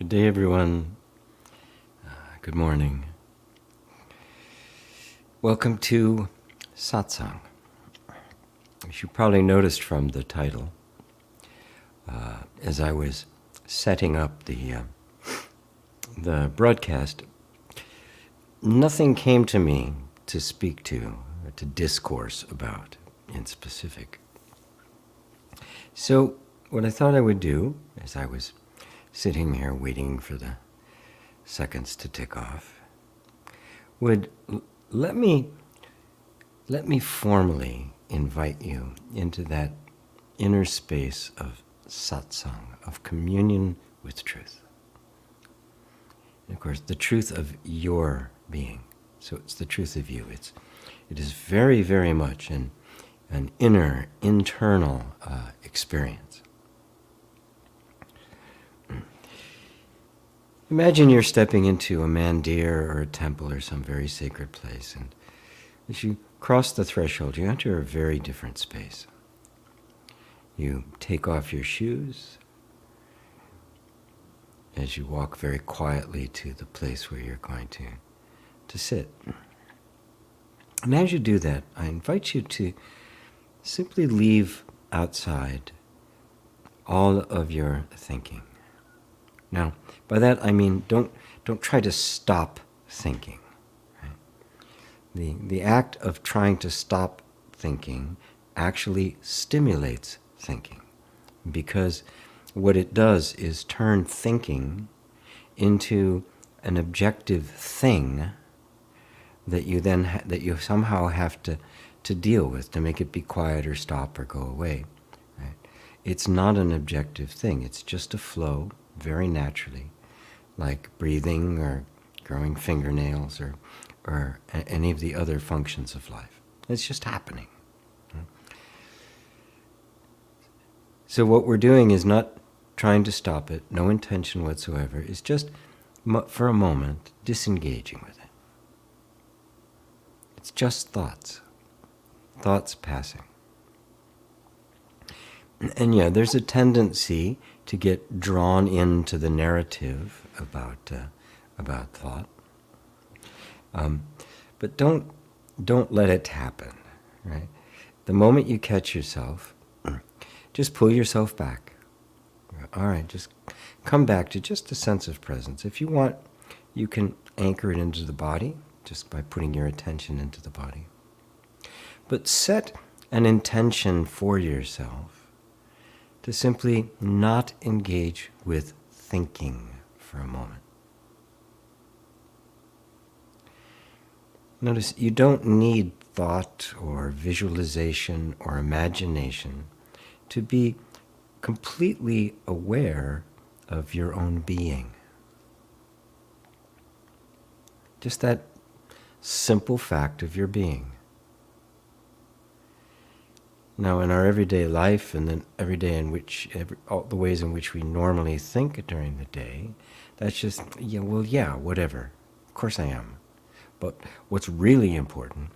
Good day, everyone. Good morning. Welcome to Satsang. As you probably noticed from the title, as I was setting up the broadcast, nothing came to me to speak to discourse about in specific. So what I thought I would do, as I was sitting here waiting for the seconds to tick off, would let me formally invite you into that inner space of satsang, of communion with truth. And of course, the truth of your being. So it's the truth of you. It is very, very much an inner, internal experience. Imagine you're stepping into a mandir or a temple or some very sacred place, and as you cross the threshold, you enter a very different space. You take off your shoes as you walk very quietly to the place where you're going to sit. And as you do that, I invite you to simply leave outside all of your thinking. Now, by that I mean don't try to stop thinking. Right? The act of trying to stop thinking actually stimulates thinking, because what it does is turn thinking into an objective thing that you somehow have to deal with, to make it be quiet or stop or go away. Right? It's not an objective thing. It's just a flow, very naturally, like breathing or growing fingernails or any of the other functions of life. It's just happening. So what we're doing is not trying to stop it, no intention whatsoever. It's just, for a moment, disengaging with it. It's just thoughts passing. And yeah, there's a tendency to get drawn into the narrative about thought, but don't let it happen. Right? The moment you catch yourself, just pull yourself back. All right, just come back to just a sense of presence. If you want, you can anchor it into the body just by putting your attention into the body. But set an intention for yourself to simply not engage with thinking for a moment. Notice you don't need thought or visualization or imagination to be completely aware of your own being. Just that simple fact of your being. Now, in our everyday life, and then all the ways in which we normally think during the day, that's just, whatever. Of course I am. But what's really important,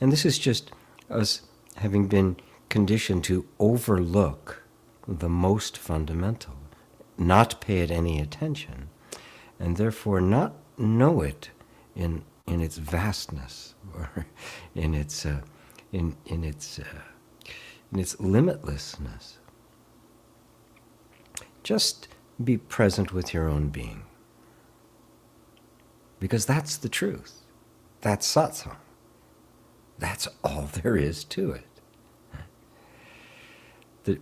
and this is just us having been conditioned to overlook the most fundamental, not pay it any attention, and therefore not know it in its vastness or in its limitlessness. Just be present with your own being, because that's the truth. That's satsang. That's all there is to it.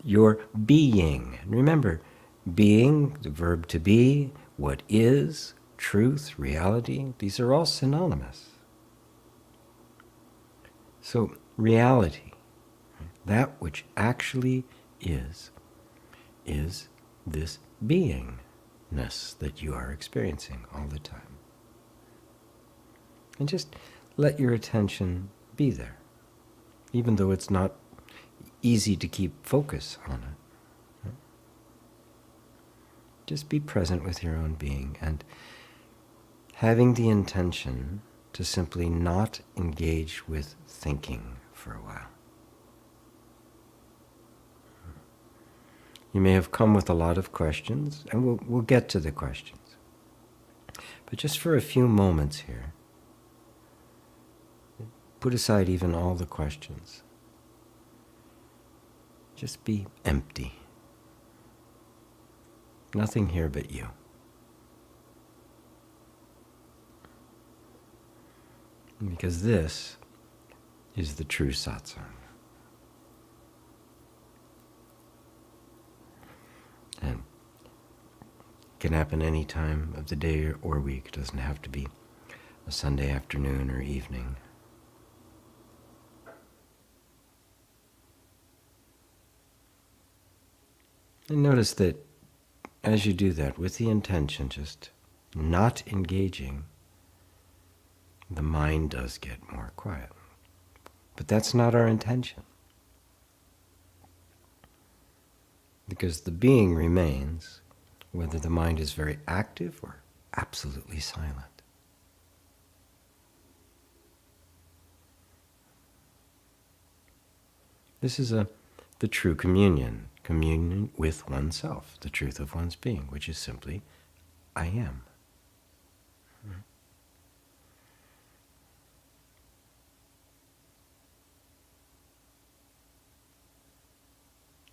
Your being. Remember, being, the verb to be, what is, truth, reality, these are all synonymous. So reality, that which actually is this beingness that you are experiencing all the time. And just let your attention be there, even though it's not easy to keep focus on it. Just be present with your own being and having the intention to simply not engage with thinking for a while. You may have come with a lot of questions, and we'll get to the questions. But just for a few moments here, put aside even all the questions. Just be empty. Nothing here but you. Because this is the true satsang. And it can happen any time of the day or week. It doesn't have to be a Sunday afternoon or evening. And notice that as you do that, with the intention just not engaging, the mind does get more quiet. But that's not our intention. Because the being remains, whether the mind is very active or absolutely silent. This is the true communion with oneself, the truth of one's being, which is simply, I am.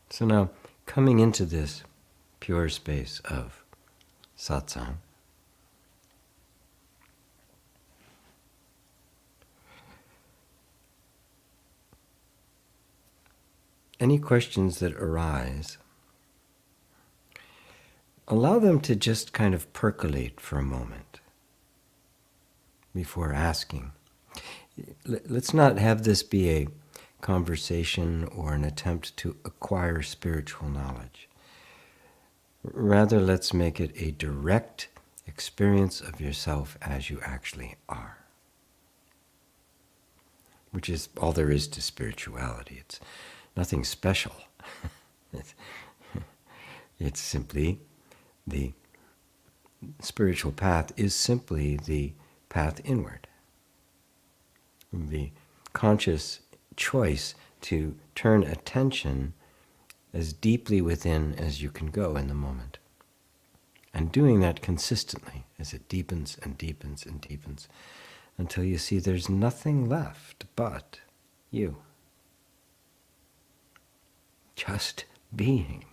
So now, coming into this pure space of satsang, any questions that arise, allow them to just kind of percolate for a moment before asking. Let's not have this be a conversation or an attempt to acquire spiritual knowledge. Rather, let's make it a direct experience of yourself as you actually are, which is all there is to spirituality. It's nothing special. It's simply the spiritual path is simply the path inward. The conscious choice to turn attention as deeply within as you can go in the moment. And doing that consistently as it deepens and deepens and deepens until you see there's nothing left but you. Just being.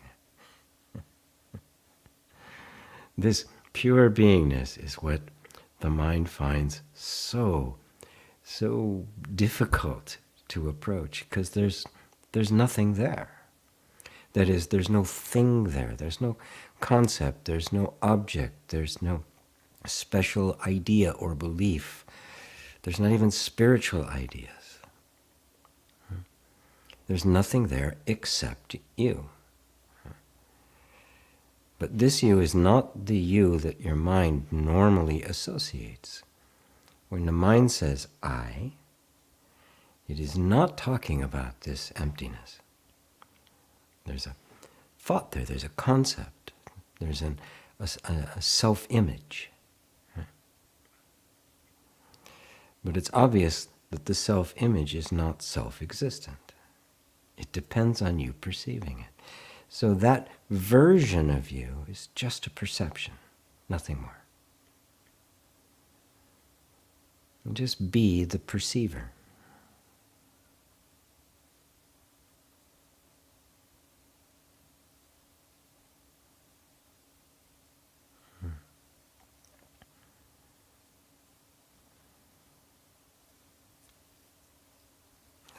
This pure beingness is what the mind finds so difficult to approach, because there's nothing there. That is, there's no thing there. There's no concept. There's no object. There's no special idea or belief. There's not even spiritual ideas. There's nothing there except you. But this you is not the you that your mind normally associates. When the mind says, I, it is not talking about this emptiness. There's a thought there, there's a concept, there's a self-image. But it's obvious that the self-image is not self-existent. It depends on you perceiving it. So that version of you is just a perception, nothing more. And just be the perceiver.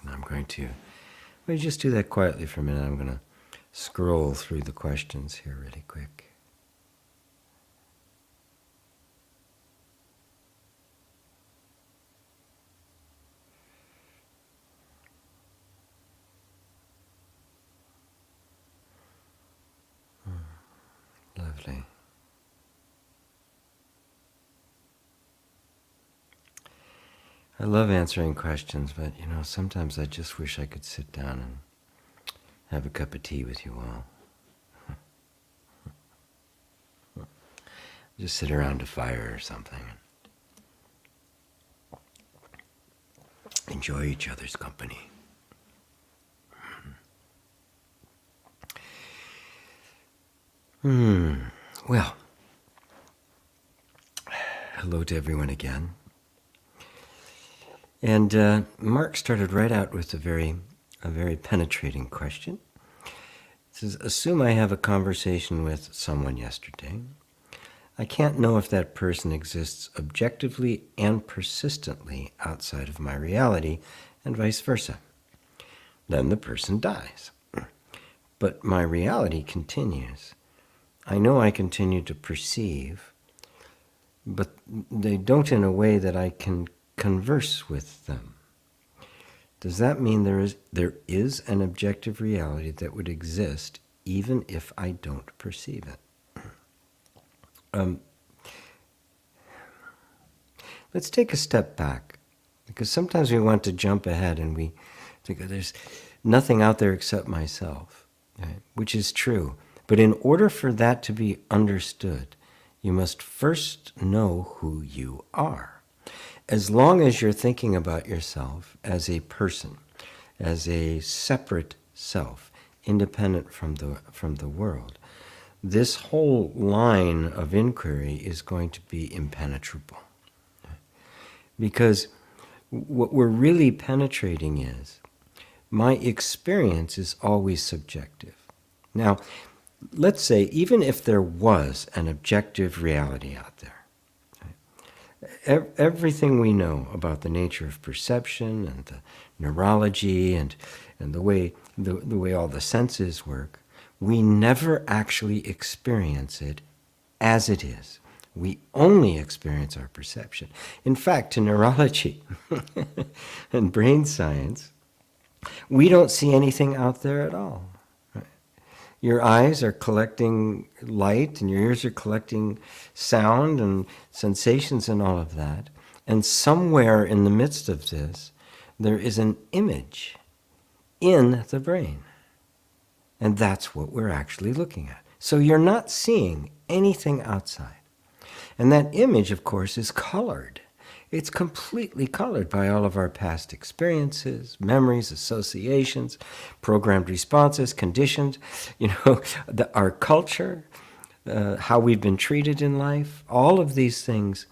And I'm going to, just do that quietly for a minute. I'm going to scroll through the questions here really quick. Lovely. I love answering questions, but sometimes I just wish I could sit down and have a cup of tea with you all. Just sit around a fire or something and enjoy each other's company. Well, hello to everyone again. And Mark started right out with a very penetrating question. It says, assume I have a conversation with someone yesterday. I can't know if that person exists objectively and persistently outside of my reality, and vice versa. Then the person dies. But my reality continues. I know I continue to perceive, but they don't in a way that I can converse with them. Does that mean there is an objective reality that would exist even if I don't perceive it? Let's take a step back, because sometimes we want to jump ahead and we think, oh, there's nothing out there except myself, right? Which is true. But in order for that to be understood, you must first know who you are. As long as you're thinking about yourself as a person, as a separate self, independent from the world, this whole line of inquiry is going to be impenetrable. Because what we're really penetrating is, my experience is always subjective. Now, let's say, even if there was an objective reality out there, right? Everything we know about the nature of perception and the neurology and the way all the senses work, we never actually experience it as it is. We only experience our perception. In fact, to neurology and brain science, we don't see anything out there at all. Right? Your eyes are collecting light, and your ears are collecting sound and sensations and all of that. And somewhere in the midst of this, there is an image in the brain. And that's what we're actually looking at. So you're not seeing anything outside. And that image, of course, is colored. It's completely colored by all of our past experiences, memories, associations, programmed responses, conditions, our culture, how we've been treated in life. All of these things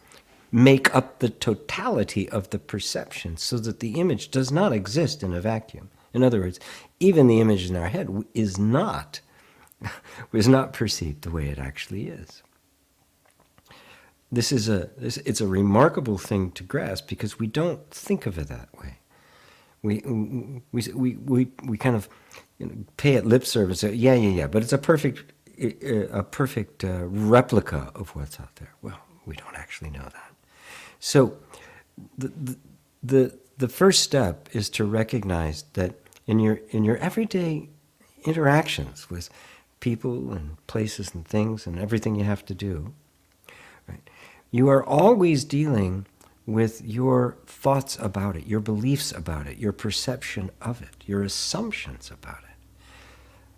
make up the totality of the perception, so that the image does not exist in a vacuum. In other words, even the image in our head is not perceived the way it actually is. It's a remarkable thing to grasp, because we don't think of it that way. We kind of pay it lip service. Yeah, but it's a perfect replica of what's out there. Well, we don't actually know that. So the first step is to recognize that in your everyday interactions with people and places and things and everything you have to do, right, you are always dealing with your thoughts about it, your beliefs about it, your perception of it, your assumptions about it,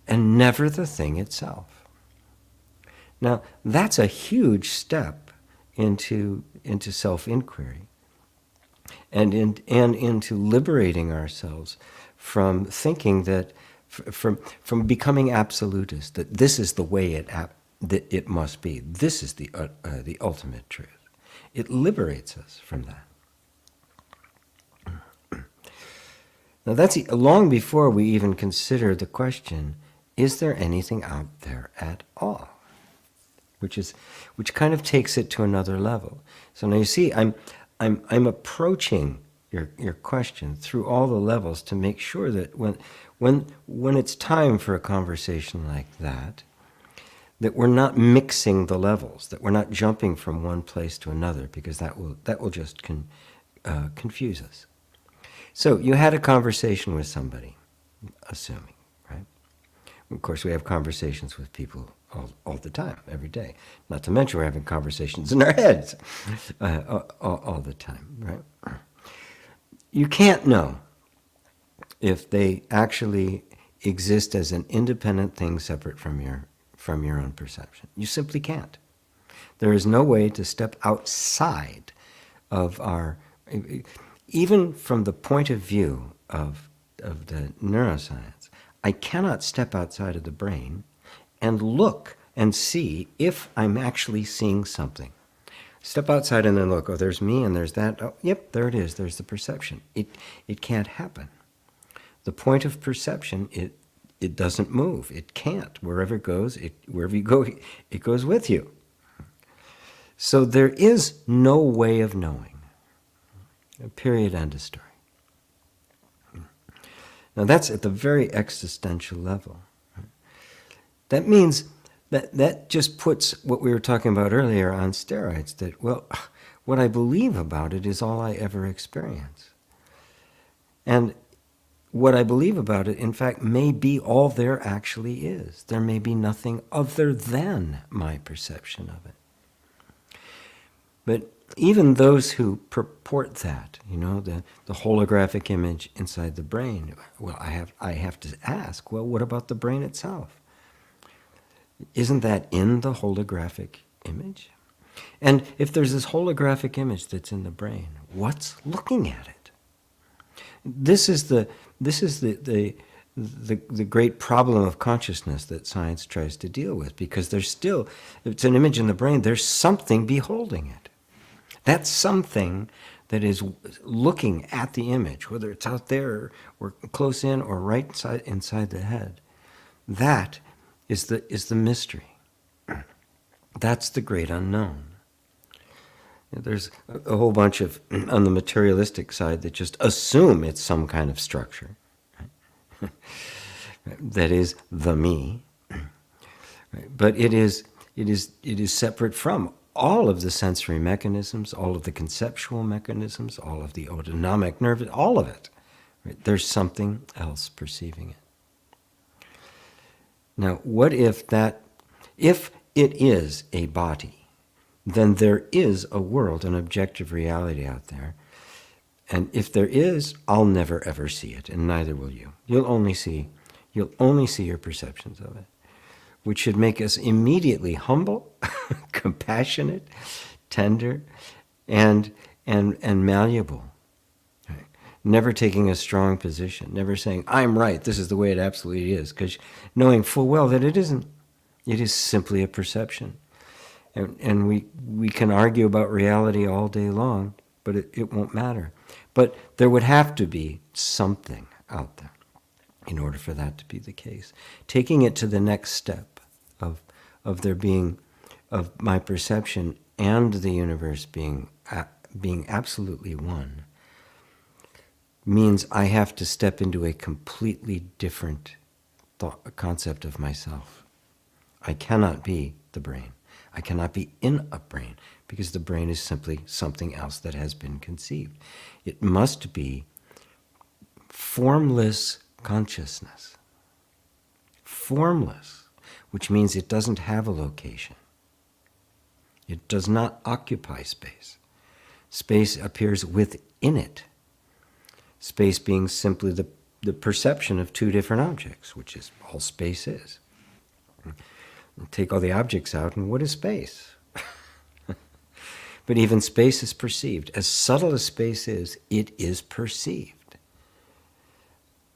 and never the thing itself. Now, that's a huge step into self-inquiry and into liberating ourselves from thinking that, from becoming absolutist, that this is the way that it must be. This is the ultimate truth. It liberates us from that. Now that's long before we even consider the question, is there anything out there at all? Which kind of takes it to another level. So now you see, I'm approaching your question through all the levels to make sure that when it's time for a conversation like that we're not mixing the levels, that we're not jumping from one place to another, because that will just confuse us. So you had a conversation with somebody, assuming, right? Of course, we have conversations with people all the time, every day. Not to mention we're having conversations in our heads all the time, right? You can't know if they actually exist as an independent thing separate from your own perception. You simply can't. There is no way to step outside of even from the point of view of the neuroscience, I cannot step outside of the brain and look and see if I'm actually seeing something. Step outside and then look. Oh, there's me and there's that. Oh, yep, there it is. There's the perception. It can't happen. The point of perception, it doesn't move. It can't. Wherever it goes, wherever you go, it goes with you. So there is no way of knowing. Period, end of story. Now that's at the very existential level. That means that just puts what we were talking about earlier on steroids, that, well, what I believe about it is all I ever experience. And what I believe about it, in fact, may be all there actually is. There may be nothing other than my perception of it. But even those who purport that, the holographic image inside the brain, well, I have to ask, well, what about the brain itself? Isn't that in the holographic image? And if there's this holographic image that's in the brain, what's looking at it? This is the great problem of consciousness that science tries to deal with, because there's still, if it's an image in the brain, there's something beholding it. That something that is looking at the image, whether it's out there or close in or right inside the head, that is the mystery. That's the great unknown. There's a whole bunch of, on the materialistic side, that just assume it's some kind of structure. Right? That is the me. Right? But it is separate from all of the sensory mechanisms, all of the conceptual mechanisms, all of the autonomic nerve, all of it. Right? There's something else perceiving it. Now, what if it is a body, then there is a world, an objective reality out there. And if there is, I'll never ever see it, and neither will you. You'll only see your perceptions of it, which should make us immediately humble, compassionate, tender, and malleable. Right? Never taking a strong position, never saying, I'm right, this is the way it absolutely is, because knowing full well that it isn't. It is simply a perception. And we can argue about reality all day long, but it won't matter. But there would have to be something out there in order for that to be the case. Taking it to the next step of there being, of my perception and the universe being absolutely one, means I have to step into a completely different concept of myself. I cannot be the brain. I cannot be in a brain, because the brain is simply something else that has been conceived. It must be formless consciousness. Formless, which means it doesn't have a location. It does not occupy space. Space appears within it. Space being simply the perception of two different objects, which is all space is. Take all the objects out, and what is space? But even space is perceived. As subtle as space is, it is perceived.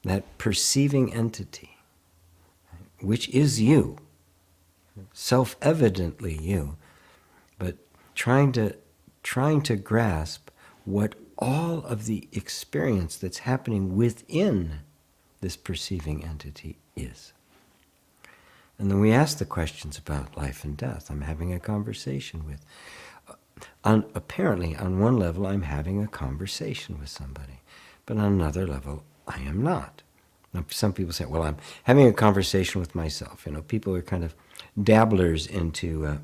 That perceiving entity, which is you, self-evidently you, but trying to grasp what all of the experience that's happening within this perceiving entity is. And then we ask the questions about life and death. I'm having a conversation with, apparently on one level I'm having a conversation with somebody, but on another level I am not. Now, some people say, well, I'm having a conversation with myself. People are kind of dabblers into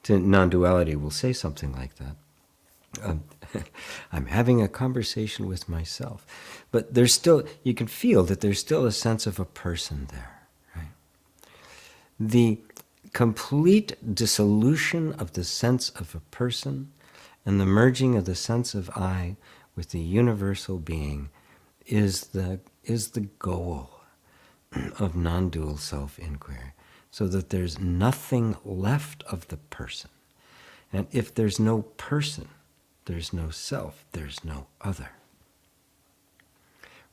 to non-duality will say something like that. I'm having a conversation with myself. But there's still, you can feel that there's still a sense of a person there. The complete dissolution of the sense of a person and the merging of the sense of I with the universal being is the goal of non-dual self-inquiry, so that there's nothing left of the person. And if there's no person, there's no self, there's no other.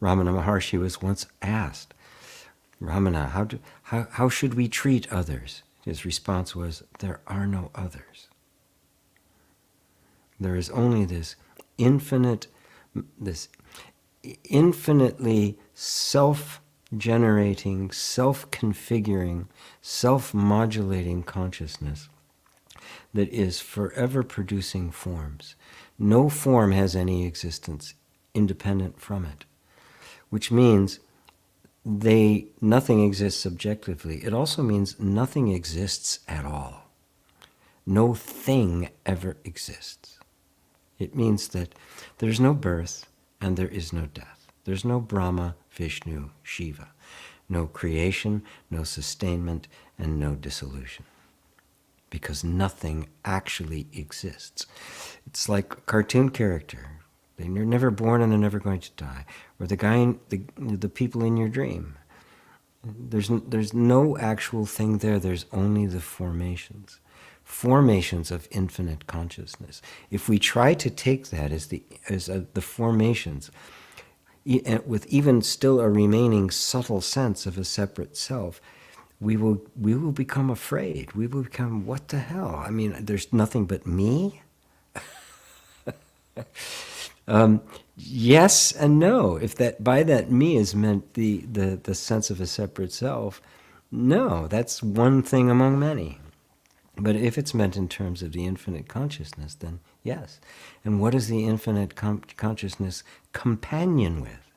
Ramana Maharshi was once asked, Ramana, how should we treat others? His response was, there are no others. There is only this infinitely self-generating, self-configuring, self-modulating consciousness that is forever producing forms. No form has any existence independent from it, which means nothing exists subjectively. It also means nothing exists at all. No thing ever exists. It means that there's no birth and there is no death. There's no Brahma, Vishnu, Shiva. No creation, no sustainment, and no dissolution. Because nothing actually exists. It's like a cartoon character. They're never born and they're never going to die. Or the people in your dream. There's no actual thing there. There's only the formations. Formations of infinite consciousness. If we try to take that as the formations, with even still a remaining subtle sense of a separate self, we will become afraid. We will become, what the hell? I mean, there's nothing but me? Yes and no. If that by that me is meant the sense of a separate self, no, that's one thing among many. But if it's meant in terms of the infinite consciousness, then yes. And what is the infinite consciousness companion with?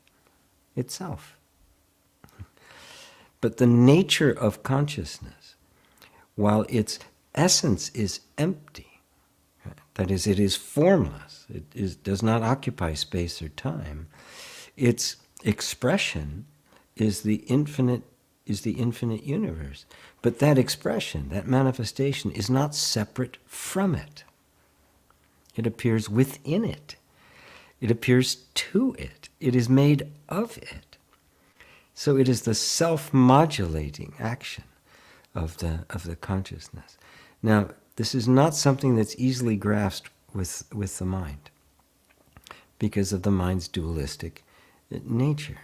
Itself. But the nature of consciousness, while its essence is empty, that is, it is formless, does not occupy space or time, its expression is the infinite universe. But that expression, that manifestation, is not separate from it. It appears within it. It appears to it. It is made of it. So it is the self-modulating action of the consciousness. Now, this is not something that's easily grasped with the mind because of the mind's dualistic nature.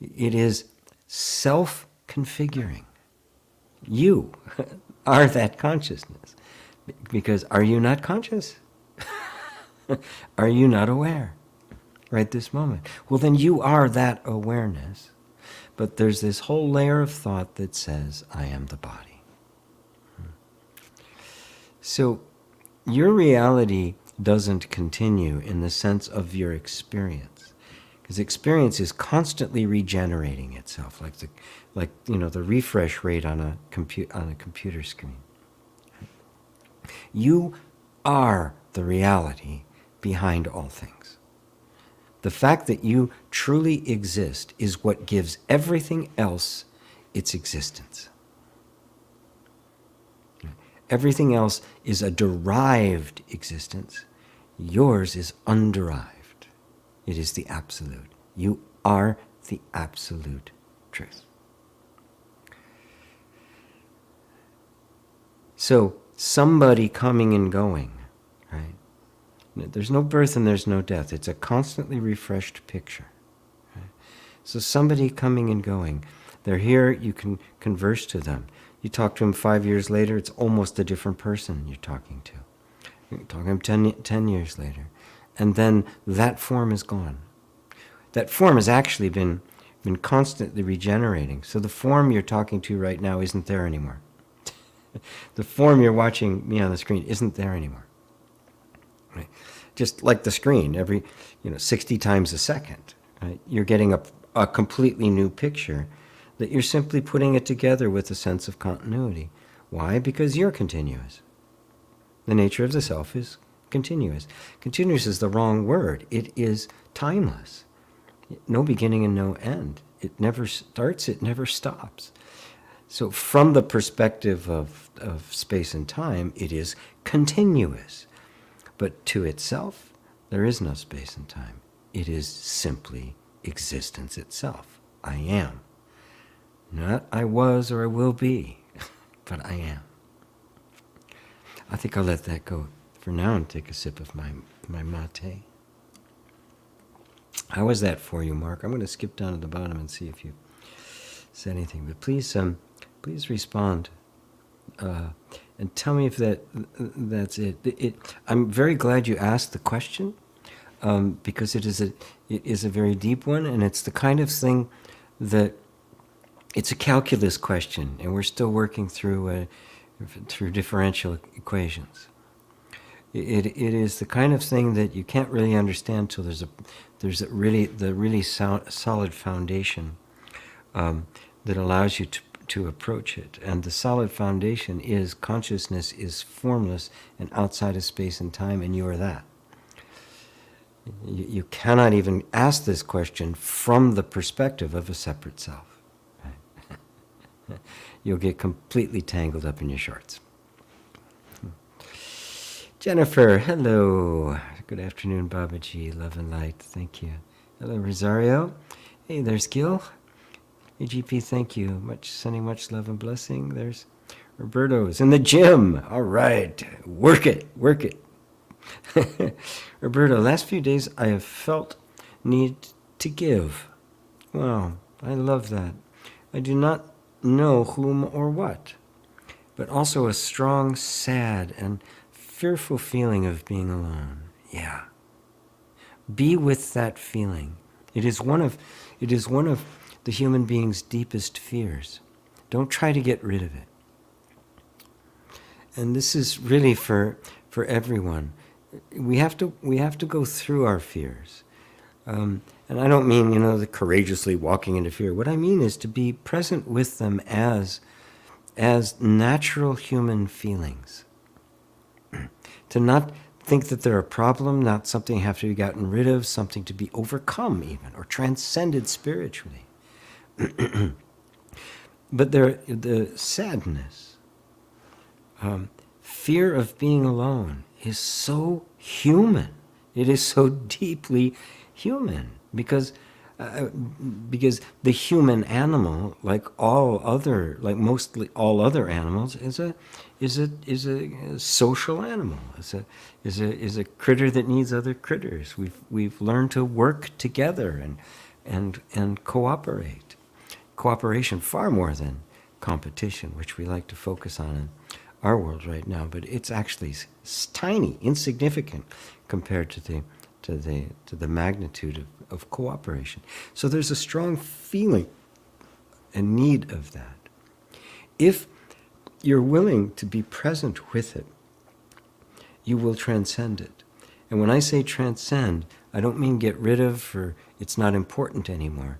It is self-configuring. You are that consciousness. Because are you not conscious? Are you not aware? Right this moment. Well, then you are that awareness. But there's this whole layer of thought that says, I am the body. So your reality doesn't continue in the sense of your experience. Because experience is constantly regenerating itself, like the refresh rate on a computer screen. You are the reality behind all things. The fact that you truly exist is what gives everything else its existence. Everything else is a derived existence. Yours is underived. It is the absolute. You are the absolute truth. So, somebody coming and going, right? There's no birth and there's no death. It's a constantly refreshed picture. Right? So somebody coming and going, they're here, you can converse to them. You talk to them 5 years later, it's almost a different person you're talking to. You're talking to them 10 years later. And then that form is gone. That form has actually been constantly regenerating. So the form you're talking to right now isn't there anymore. The form you're watching me on the screen isn't there anymore. Right? Just like the screen, every 60 times a second, right? You're getting a completely new picture that you're simply putting it together with a sense of continuity. Why? Because you're continuous. The nature of the self is continuous. Continuous is the wrong word. It is timeless. No beginning and no end. It never starts, it never stops. So from the perspective of space and time, it is continuous. But to itself, there is no space and time. It is simply existence itself. I am. Not I was or I will be, but I am. I think I'll let that go for now and take a sip of my mate. How was that for you, Mark? I'm going to skip down to the bottom and see if you said anything. But please respond And tell me if that's it. I'm very glad you asked the question, because it is a very deep one, and it's the kind of thing that it's a calculus question, and we're still working through differential equations. It is the kind of thing that you can't really understand till there's a really solid foundation that allows you to approach it. And the solid foundation is consciousness is formless and outside of space and time, and you are that. You cannot even ask this question from the perspective of a separate self. You'll get completely tangled up in your shorts. Jennifer, hello. Good afternoon, Babaji. Love and light. Thank you. Hello, Rosario. Hey, there's Gil. Hey, GP, thank you. Sending much love and blessing. There's Roberto's in the gym. All right. Work it. Roberto, last few days I have felt need to give. Wow, I love that. I do not know whom or what, but also a strong, sad, and fearful feeling of being alone. Yeah. Be with that feeling. It is one of the human being's deepest fears. Don't try to get rid of it. And this is really for everyone. We have to go through our fears. And I don't mean, the courageously walking into fear. What I mean is to be present with them as natural human feelings. To not think that they're a problem, not something you have to be gotten rid of, something to be overcome even, or transcended spiritually. But the sadness, fear of being alone is so human. It is so deeply human because the human animal, like mostly all other animals, is a social animal. Is a critter that needs other critters. We've learned to work together and cooperate. Cooperation far more than competition, which we like to focus on in our world right now, but it's actually tiny, insignificant compared to the magnitude of cooperation. So there's a strong feeling and need of that. If you're willing to be present with it, you will transcend it. And when I say transcend, I don't mean get rid of or it's not important anymore.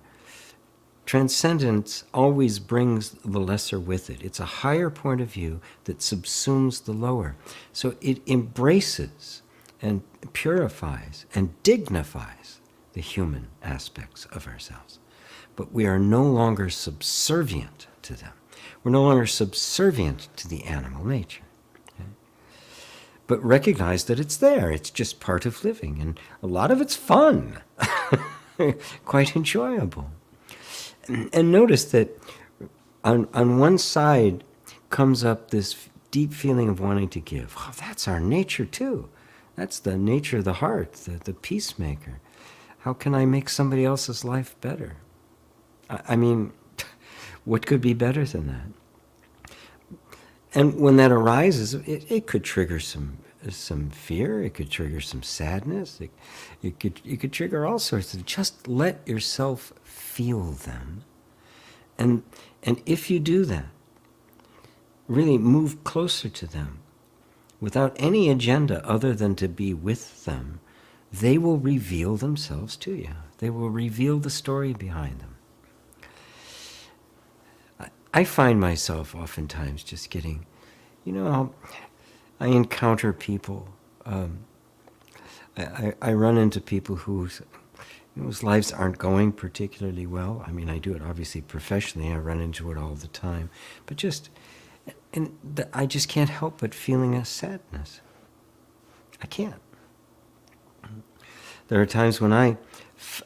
Transcendence always brings the lesser with it. It's a higher point of view that subsumes the lower. So it embraces and purifies and dignifies the human aspects of ourselves. But we are no longer subservient to them. We're no longer subservient to the animal nature. Okay? But recognize that it's there. It's just part of living. And a lot of it's fun, quite enjoyable. And notice that on one side comes up this deep feeling of wanting to give. Oh, that's our nature too. That's the nature of the heart, the peacemaker. How can I make somebody else's life better? I mean, what could be better than that? And when that arises, it could trigger some fear. It could trigger some sadness. It could trigger all sorts of. Just let yourself feel them, and if you do that, really move closer to them, without any agenda other than to be with them, they will reveal themselves to you. They will reveal the story behind them. I find myself oftentimes just getting, I encounter people. I run into people whose lives aren't going particularly well. I mean, I do it obviously professionally. I run into it all the time. But I just can't help but feeling a sadness. I can't. There are times when I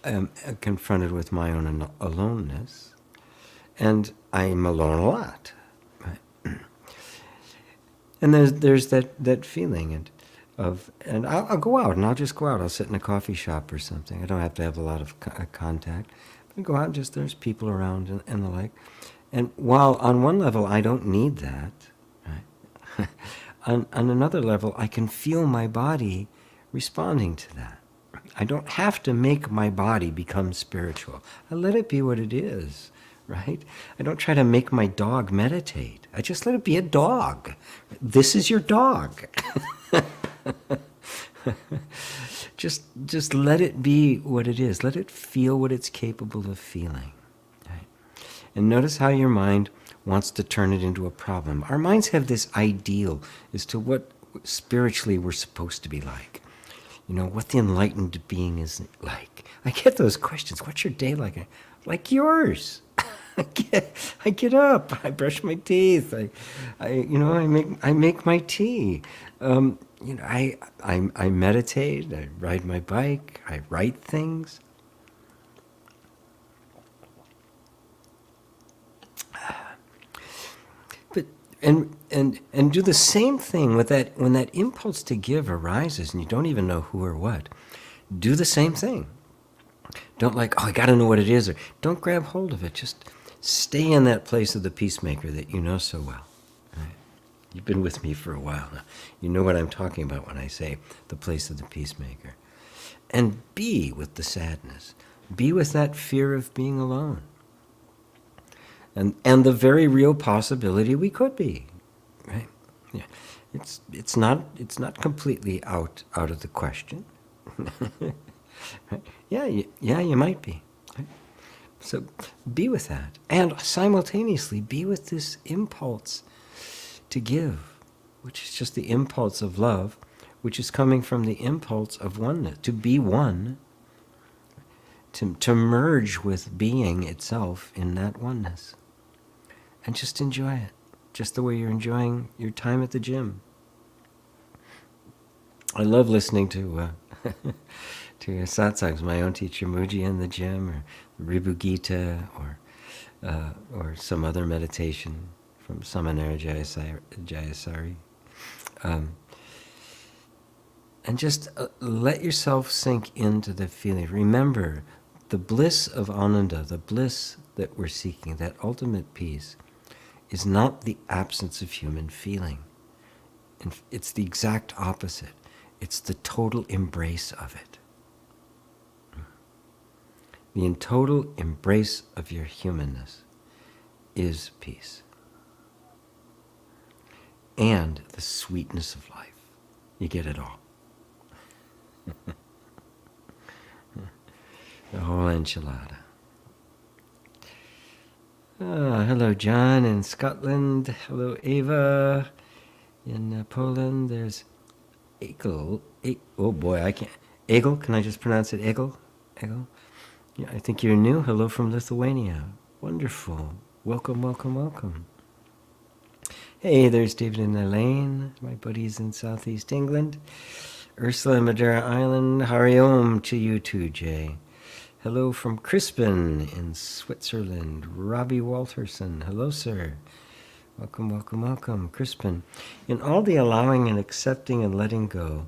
am confronted with my own aloneness, and I'm alone a lot. Right? And there's that feeling and I'll go out, and I'll just go out. I'll sit in a coffee shop or something. I don't have to have a lot of contact. I go out and just there's people around and the like. And while on one level I don't need that, right? On another level, I can feel my body responding to that. I don't have to make my body become spiritual. I let it be what it is, right? I don't try to make my dog meditate. I just let it be a dog. This is your dog. Just let it be what it is. Let it feel what it's capable of feeling. Right? And notice how your mind wants to turn it into a problem. Our minds have this ideal as to what spiritually we're supposed to be like. You know, what the enlightened being is like. I get those questions. What's your day like? Like yours. I get up. I brush my teeth. I make my tea. I meditate. I ride my bike. I write things. But and do the same thing with that when that impulse to give arises and you don't even know who or what. Do the same thing. Don't I got to know what it is, or don't grab hold of it. Just stay in that place of the peacemaker that you know so well. Right? You've been with me for a while now. You know what I'm talking about when I say the place of the peacemaker. And be with the sadness. Be with that fear of being alone. And the very real possibility we could be. Right? Yeah. It's not completely out of the question. Right? Yeah, you might be. Right? So be with that. And simultaneously be with this impulse to give, which is just the impulse of love, which is coming from the impulse of oneness, to be one, to merge with being itself in that oneness. And just enjoy it, just the way you're enjoying your time at the gym. I love listening to to satsangs, my own teacher Muji in the gym, or Ribu Gita, or some other meditation from Samanera Jayasari. And just let yourself sink into the feeling. Remember, the bliss of Ananda, the bliss that we're seeking, that ultimate peace, is not the absence of human feeling. It's the exact opposite. It's the total embrace of it. The total embrace of your humanness is peace. And the sweetness of life. You get it all. The whole enchilada. Hello, John in Scotland. Hello, Ava in Poland. There's Egel. Oh boy, I can't. Egel, can I just pronounce it Egel? Egel? Yeah, I think you're new. Hello from Lithuania. Wonderful. Welcome, welcome, welcome. Hey, there's David and Elaine, my buddies in Southeast England. Ursula in Madeira Island. Hariom to you too, Jay. Hello from Crispin in Switzerland. Robbie Walterson. Hello, sir. Welcome, welcome, welcome. Crispin. In all the allowing and accepting and letting go,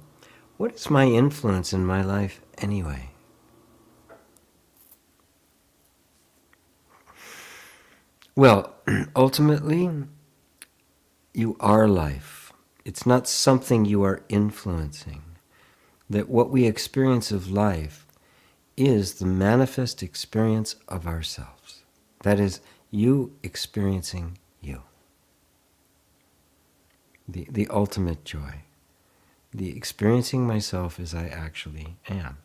what is my influence in my life anyway? Well, ultimately, you are life. It's not something you are influencing. That what we experience of life is the manifest experience of ourselves. That is, you experiencing you. The ultimate joy. The experiencing myself as I actually am.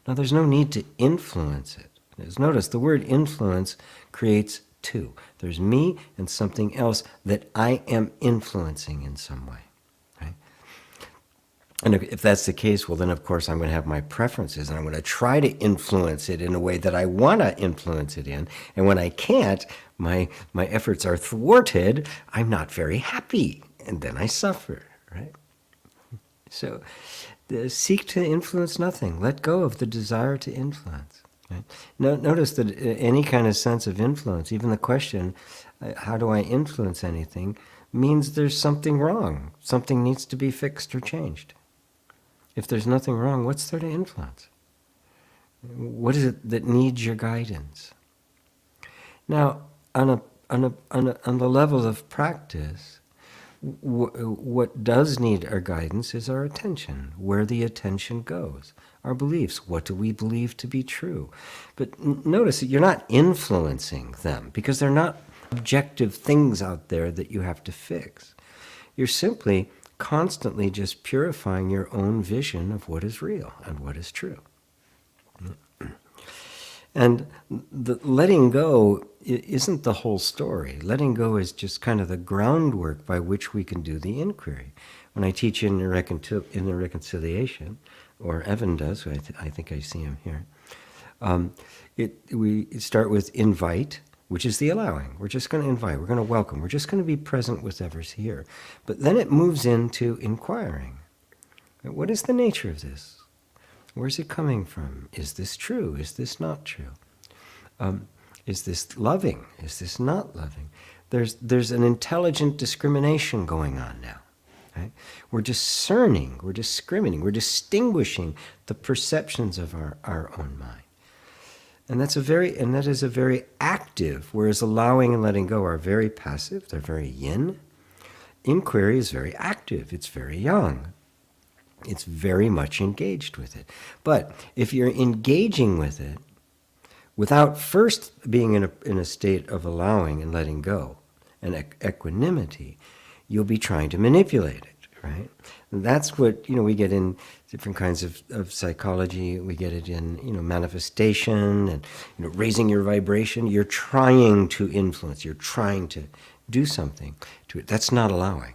Now, there's no need to influence it. Notice the word influence creates two. There's me and something else that I am influencing in some way. Right? And if that's the case, well, then of course I'm going to have my preferences and I'm going to try to influence it in a way that I want to influence it in. And when I can't, my efforts are thwarted, I'm not very happy. And then I suffer, right? So seek to influence nothing. Let go of the desire to influence. Right? Notice that any kind of sense of influence, even the question, how do I influence anything, means there's something wrong. Something needs to be fixed or changed. If there's nothing wrong, what's there to influence? What is it that needs your guidance? Now, on the level of practice, What does need our guidance is our attention, where the attention goes. Our beliefs, what do we believe to be true? But notice that you're not influencing them, because they're not objective things out there that you have to fix. You're simply constantly just purifying your own vision of what is real and what is true. And the letting go isn't the whole story. Letting go is just kind of the groundwork by which we can do the inquiry. When I teach in the reconciliation, or Evan does, I think I see him here, we start with invite, which is the allowing. We're just going to invite, we're going to welcome, we're just going to be present with whatever's here. But then it moves into inquiring. What is the nature of this? Where's it coming from? Is this true? Is this not true? Is this loving? Is this not loving? There's an intelligent discrimination going on now. Right? We're discerning, we're discriminating, we're distinguishing the perceptions of our own mind. And that is a very active, whereas allowing and letting go are very passive, they're very yin. Inquiry is very active, it's very yang. It's very much engaged with it. But if you're engaging with it without first being in a state of allowing and letting go and equanimity, you'll be trying to manipulate it, right? And that's what we get in different kinds of psychology. We get it in manifestation and raising your vibration. You're trying to influence. You're trying to do something to it. That's not allowing.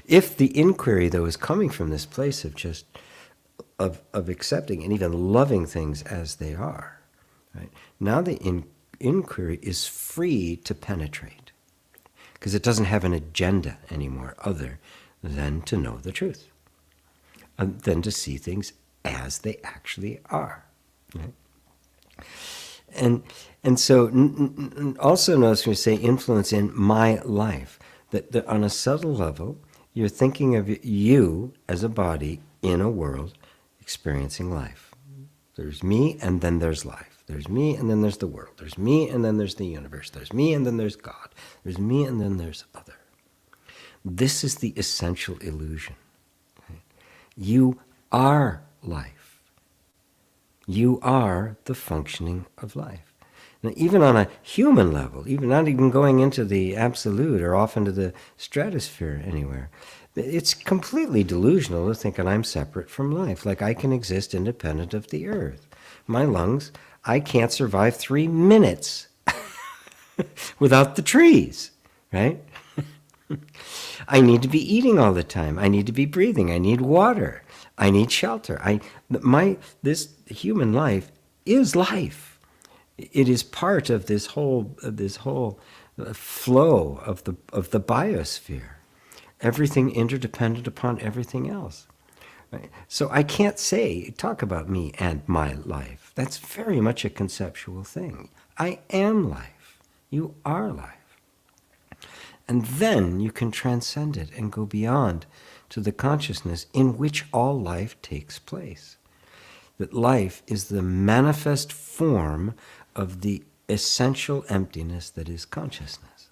If the inquiry, though, is coming from this place of just of accepting and even loving things as they are, right? Now the inquiry is free to penetrate, because it doesn't have an agenda anymore other than to know the truth, and than to see things as they actually are. Right? And so also notice when we say influence in my life, that on a subtle level, you're thinking of you as a body in a world experiencing life. There's me, and then there's life. There's me, and then there's the world. There's me, and then there's the universe. There's me, and then there's God. There's me, and then there's other. This is the essential illusion. Okay? You are life. You are the functioning of life. Now, even on a human level, even not even going into the absolute or off into the stratosphere anywhere, it's completely delusional to think that I'm separate from life, like I can exist independent of the earth. My lungs, I can't survive 3 minutes without the trees, right? I need to be eating all the time. I need to be breathing. I need water. I need shelter. This human life is life. It is part of this whole flow of the biosphere. Everything interdependent upon everything else. Right? So I can't talk about me and my life. That's very much a conceptual thing. I am life. You are life. And then you can transcend it and go beyond to the consciousness in which all life takes place. That life is the manifest form of the essential emptiness that is consciousness.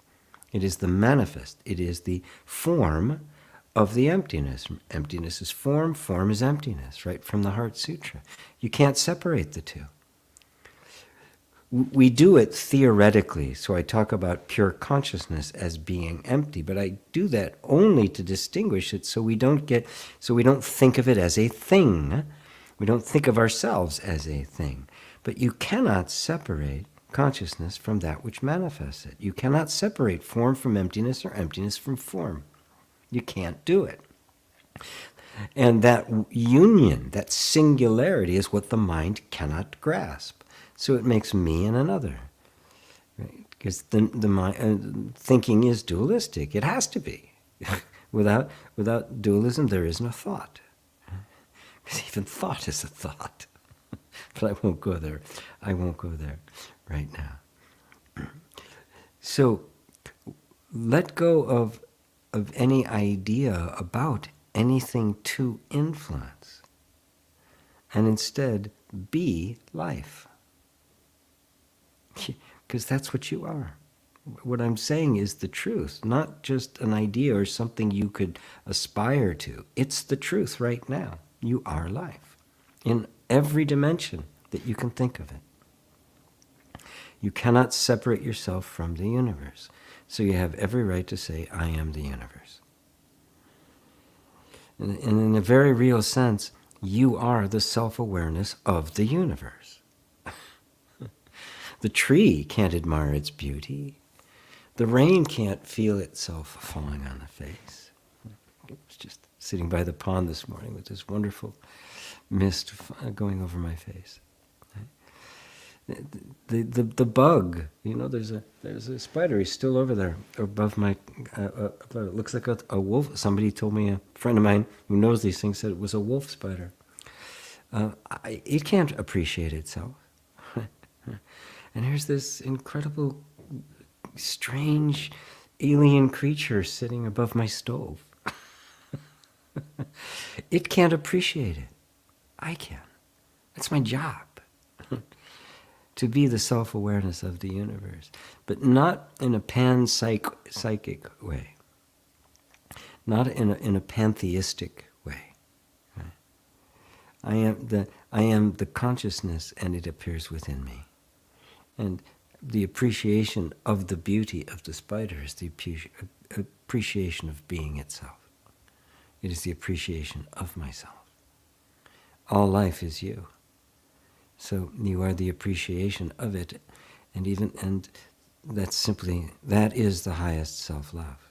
It is the manifest. It is the form of the emptiness. Emptiness is form is emptiness, right from the Heart Sutra. You can't separate the two. We do it theoretically, so I talk about pure consciousness as being empty, but I do that only to distinguish it so we don't think of it as a thing. We don't think of ourselves as a thing. But you cannot separate consciousness from that which manifests it. You cannot separate form from emptiness or emptiness from form. You can't do it. And that union, that singularity, is what the mind cannot grasp. So it makes me and another. Right? Because the mind, thinking is dualistic. It has to be. Without dualism, there is no thought. Because even thought is a thought. But I won't go there. I won't go there right now. So let go of any idea about anything to influence, and instead be life. Because that's what you are. what I'm saying is the truth, not just an idea or something you could aspire to. It's the truth right now. You are life in every dimension that you can think of it. You cannot separate yourself from the universe. So you have every right to say, I am the universe. And in a very real sense, you are the self-awareness of the universe. The tree can't admire its beauty. The rain can't feel itself falling on the face. I was just sitting by the pond this morning with this wonderful mist going over my face. The bug, there's a spider. He's still over there above my. It looks like a wolf. Somebody told me, a friend of mine who knows these things said it was a wolf spider. It can't appreciate itself. And here's this incredible, strange, alien creature sitting above my stove. It can't appreciate it. I can. That's my job. To be the self-awareness of the universe, but not in a psychic way, not in a pantheistic way. Right? I am the consciousness, and it appears within me. And the appreciation of the beauty of the spider is the appreciation of being itself. It is the appreciation of myself. All life is you. So you are the appreciation of it, and that is the highest self-love.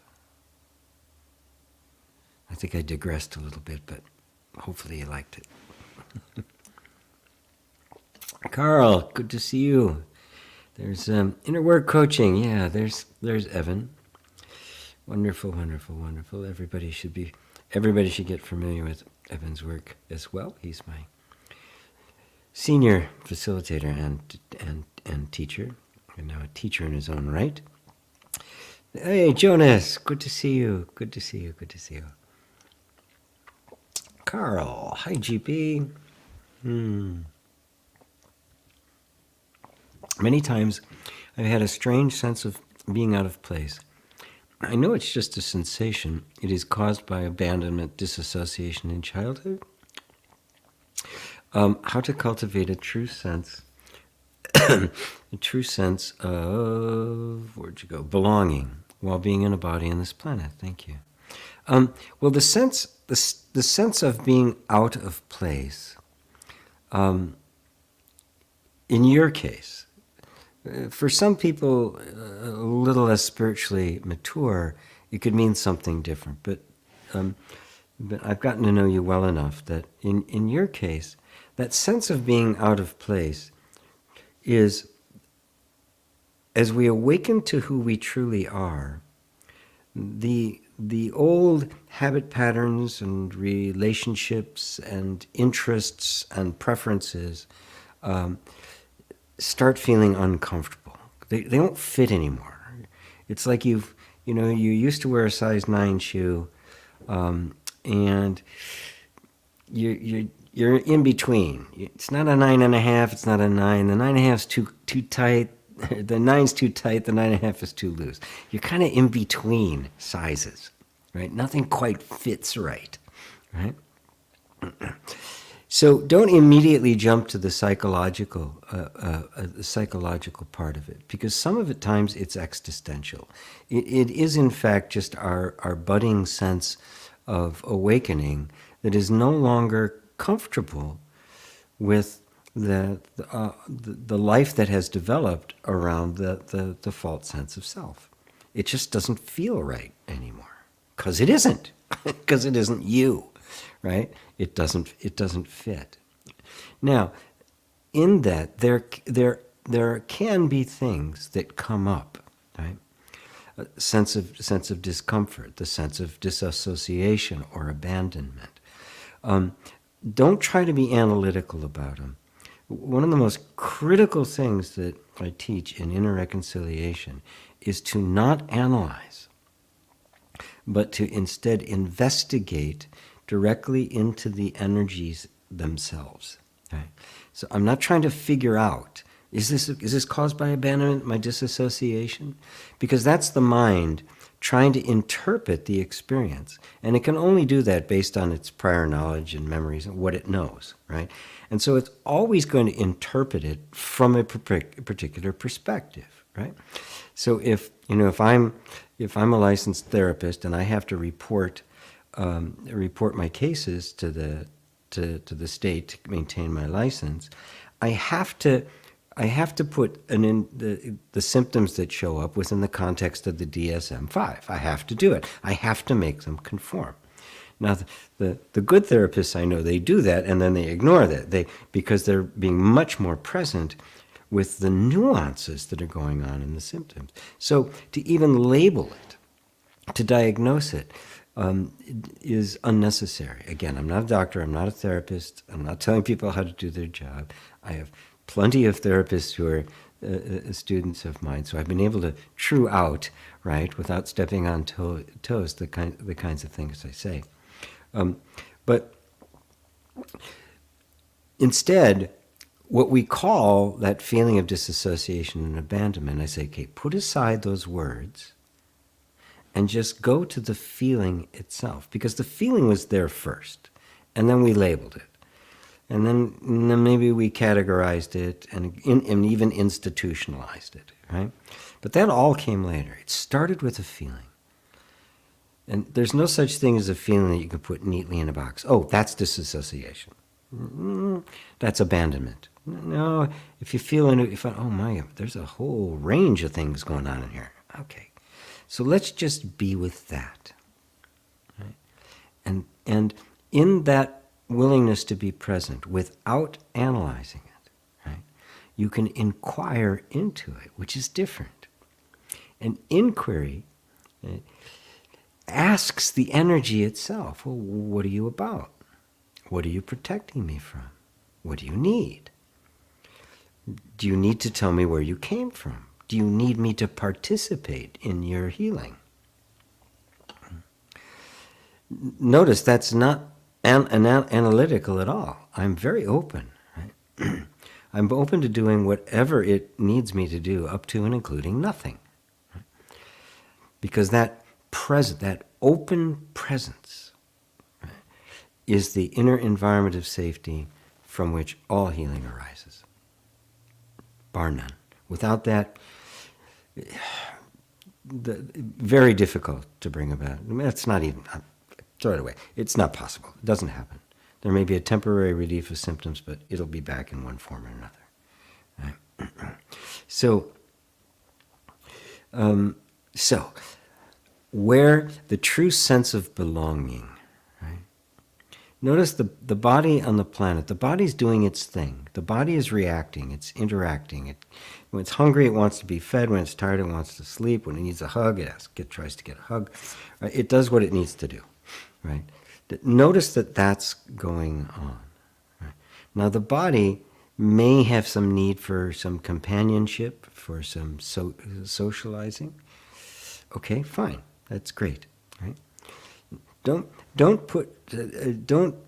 I think I digressed a little bit, but hopefully you liked it. Carl, good to see you. There's inner work coaching. Yeah, there's Evan. Wonderful, wonderful, wonderful. Everybody should get familiar with Evan's work as well. He's my senior facilitator and teacher, and now a teacher in his own right. Hey, Jonas, good to see you. Good to see you. Good to see you. Carl, hi, GP. Many times I've had a strange sense of being out of place. I know it's just a sensation. It is caused by abandonment, disassociation in childhood. How to cultivate a true sense, of, where'd you go, belonging while being in a body on this planet. Thank you. Well, the sense of being out of place, in your case, for some people a little less spiritually mature, it could mean something different. But I've gotten to know you well enough that in your case, that sense of being out of place is, as we awaken to who we truly are, the old habit patterns and relationships and interests and preferences start feeling uncomfortable. They don't fit anymore. It's like you used to wear a size 9 shoe, and you're in between. It's not a 9.5. It's not a 9. The 9.5 is too tight. The 9's too tight. The 9.5 is too loose. You're kind of in between sizes, right? Nothing quite fits right. So don't immediately jump to the psychological part of it, because some of the times it's existential. It is in fact just our budding sense of awakening that is no longer comfortable with the life that has developed around the false sense of self. It just doesn't feel right anymore, because it isn't, because it isn't you, right? It doesn't fit. Now, in that there can be things that come up, right? A sense of discomfort, the sense of disassociation or abandonment. Don't try to be analytical about them. One of the most critical things that I teach in inner reconciliation is to not analyze, but to instead investigate directly into the energies themselves. Okay? So I'm not trying to figure out Is this caused by abandonment, my disassociation? Because that's the mind trying to interpret the experience. And it can only do that based on its prior knowledge and memories and what it knows, right? And so it's always going to interpret it from a particular perspective, right? So if I'm a licensed therapist and I have to report my cases to the state to maintain my license, I have to put the symptoms that show up within the context of the DSM-5. I have to do it. I have to make them conform. Now, the good therapists I know, they do that and then they ignore that because they're being much more present with the nuances that are going on in the symptoms. So to even label it, to diagnose it, is unnecessary. Again, I'm not a doctor, I'm not a therapist, I'm not telling people how to do their job. I have plenty of therapists who are students of mine, so I've been able to true out, right, without stepping on toes, the kinds of things I say. But instead, what we call that feeling of disassociation and abandonment, I say, okay, put aside those words and just go to the feeling itself, because the feeling was there first, and then we labeled it. And then maybe we categorized it and even institutionalized it, right? But that all came later. It started with a feeling. And there's no such thing as a feeling that you can put neatly in a box. Oh, that's disassociation. That's abandonment. No, if you feel oh my God, there's a whole range of things going on in here. Okay, so let's just be with that. Right? And in that willingness to be present without analyzing it, right, you can inquire into it, which is different. An inquiry asks the energy itself, well, what are you about? What are you protecting me from? What do you need? Do you need to tell me where you came from? Do you need me to participate in your healing? Notice that's not analytical at all. I'm very open. Right? I'm open to doing whatever it needs me to do, up to and including nothing. Right? Because that open presence, right, is the inner environment of safety from which all healing arises, bar none. Without that, very difficult to bring about. I mean, it's not even, throw it away. It's not possible. It doesn't happen. There may be a temporary relief of symptoms, but it'll be back in one form or another. Right? So where the true sense of belonging, right? Notice the body on the planet. The body's doing its thing. The body is reacting. It's interacting. When it's hungry, it wants to be fed. When it's tired, it wants to sleep. When it needs a hug, it tries to get a hug. Right? It does what it needs to do. Right? Notice that that's going on. Right? Now, the body may have some need for some companionship, for some socializing. Okay, fine. That's great. Right? Don't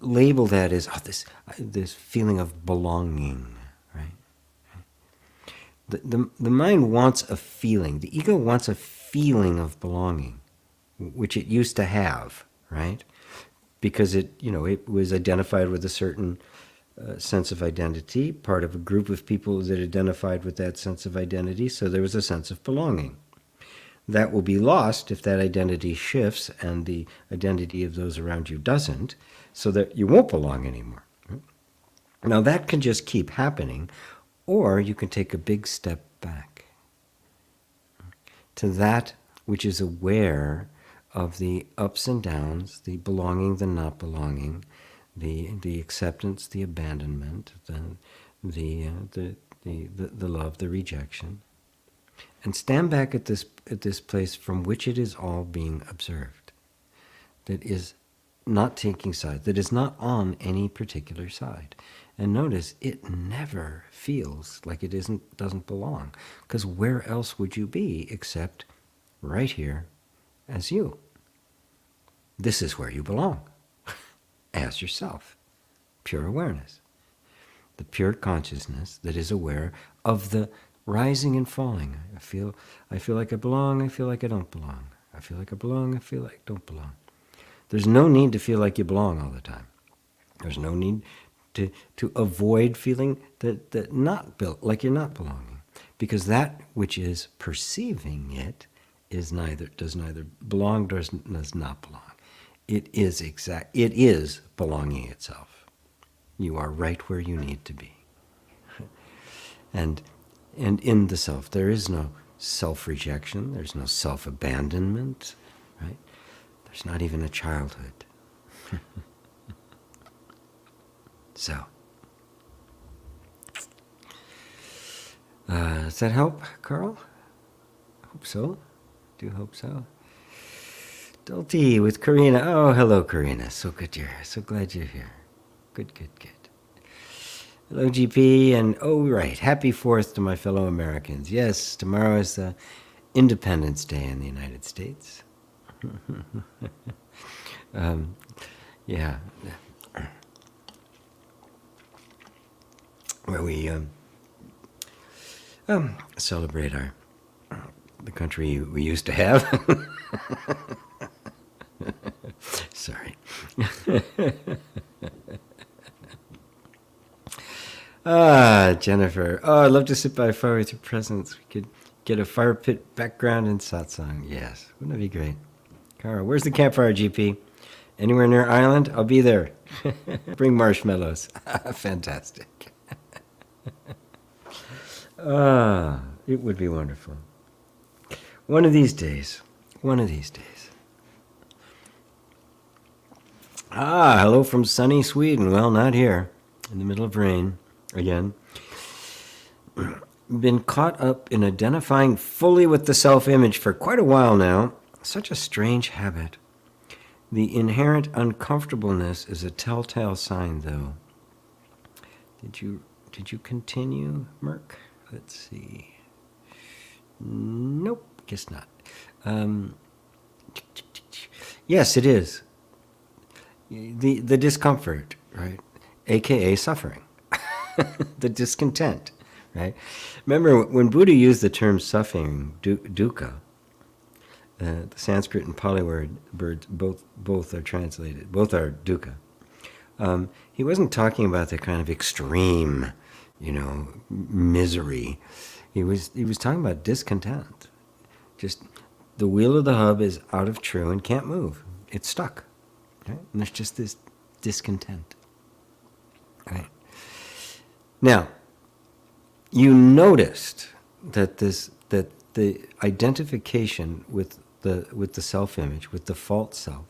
label that as this feeling of belonging. Right? The mind wants a feeling. The ego wants a feeling of belonging, which it used to have. Right? Because it was identified with a certain sense of identity, part of a group of people that identified with that sense of identity, so there was a sense of belonging. That will be lost if that identity shifts and the identity of those around you doesn't, so that you won't belong anymore. Right? Now that can just keep happening, or you can take a big step back to that which is aware of the ups and downs, the belonging, the not belonging, the acceptance, the abandonment, the love, the rejection, and stand back at this place from which it is all being observed, that is not taking sides, that is not on any particular side. And notice it never feels like it doesn't belong, because where else would you be except right here as you? This is where you belong, as yourself, pure awareness. the pure consciousness that is aware of the rising and falling. I feel like I belong, I feel like I don't belong. I feel like I belong, I feel like I don't belong. There's no need to feel like you belong all the time. There's no need to avoid feeling that not built like you're not belonging, because that which is perceiving it does neither belong does not belong. It is belonging itself. You are right where you need to be. And in the self, there is no self-rejection, there's no self-abandonment, right? There's not even a childhood. So, does that help, Carl? Hope so. Do hope so. Dulty with Karina. Oh, hello, Karina. So good you're here. So glad you're here. Good. Hello, GP, and oh, right. Happy 4th to my fellow Americans. Yes, tomorrow is the Independence Day in the United States. Yeah. Where we celebrate the country we used to have. Sorry. Jennifer. Oh, I'd love to sit by a fire with your presence. We could get a fire pit background in Satsang. Yes, wouldn't that be great? Cara, where's the campfire, GP? Anywhere near Ireland? I'll be there. Bring marshmallows. Fantastic. It would be wonderful. One of these days. Hello from sunny Sweden. Well, not here. In the middle of rain. Again. Been caught up in identifying fully with the self-image for quite a while now. Such a strange habit. The inherent uncomfortableness is a telltale sign, though. Did you continue, Merck? Let's see. Nope, guess not. Yes, it is. The discomfort, right? AKA suffering. The discontent, right? Remember, when Buddha used the term suffering, dukkha, the Sanskrit and Pali words both are translated, both are dukkha. He wasn't talking about the kind of extreme, misery. He was talking about discontent. Just the wheel of the hub is out of true and can't move. It's stuck. Right? And there's just this discontent. Right? Now, you noticed that the identification with the self-image, with the false self,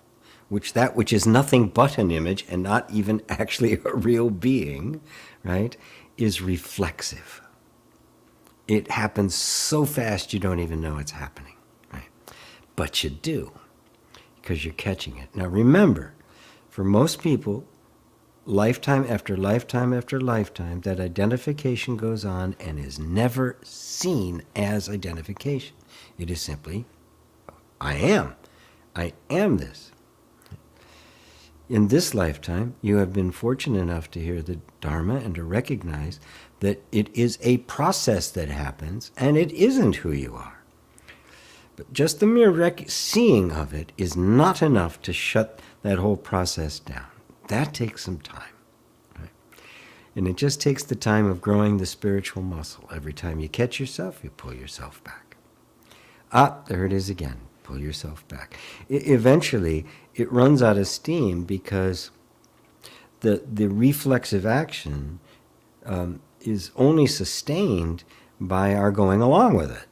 which is nothing but an image and not even actually a real being, right, is reflexive. It happens so fast you don't even know it's happening, right? But you do, because you're catching it. Now remember, for most people, lifetime after lifetime after lifetime, that identification goes on and is never seen as identification. It is simply, I am this. In this lifetime, you have been fortunate enough to hear the Dharma and to recognize that it is a process that happens and it isn't who you are. But just the mere seeing of it is not enough to shut that whole process down. That takes some time. Right? And it just takes the time of growing the spiritual muscle. Every time you catch yourself, you pull yourself back. There it is again. Pull yourself back. Eventually, it runs out of steam because the reflexive action is only sustained by our going along with it.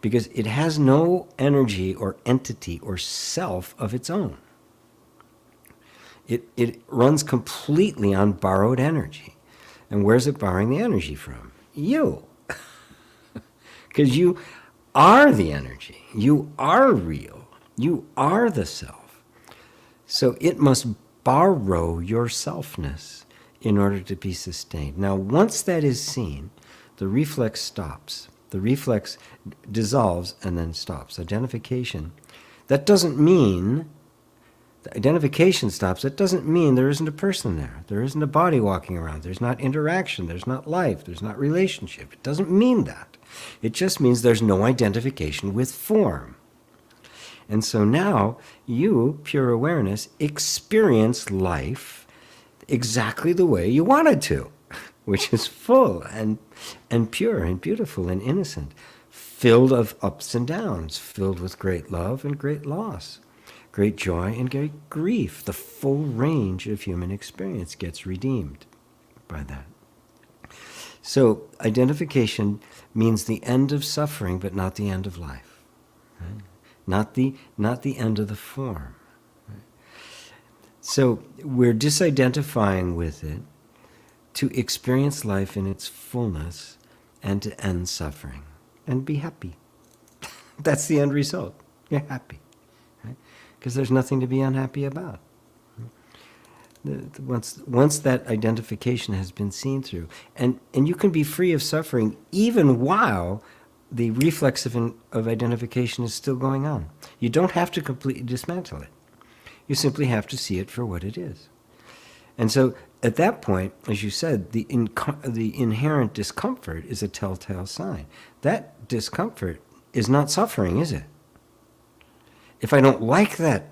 Because it has no energy or entity or self of its own. It runs completely on borrowed energy. And where's it borrowing the energy from? You. Because you are the energy. You are real. You are the self. So it must borrow your selfness in order to be sustained. Now, once that is seen, the reflex stops. The reflex dissolves and then stops. Identification. That doesn't mean The identification stops. That doesn't mean there isn't a person there. There isn't a body walking around. There's not interaction. There's not life. There's not relationship. It doesn't mean that. It just means there's no identification with form. And so now you, pure awareness, experience life exactly the way you wanted to, which is full and pure and beautiful and innocent, filled of ups and downs, filled with great love and great loss, great joy and great grief. The full range of human experience gets redeemed by that. So identification means the end of suffering, but not the end of life. Right? Not the end of the form. Right? So we're disidentifying with it to experience life in its fullness and to end suffering and be happy. That's the end result. You're happy. Because there's nothing to be unhappy about. Once that identification has been seen through, and you can be free of suffering even while the reflex of identification is still going on. You don't have to completely dismantle it. You simply have to see it for what it is. And so at that point, as you said, the inherent discomfort is a telltale sign. That discomfort is not suffering, is it? If I don't like that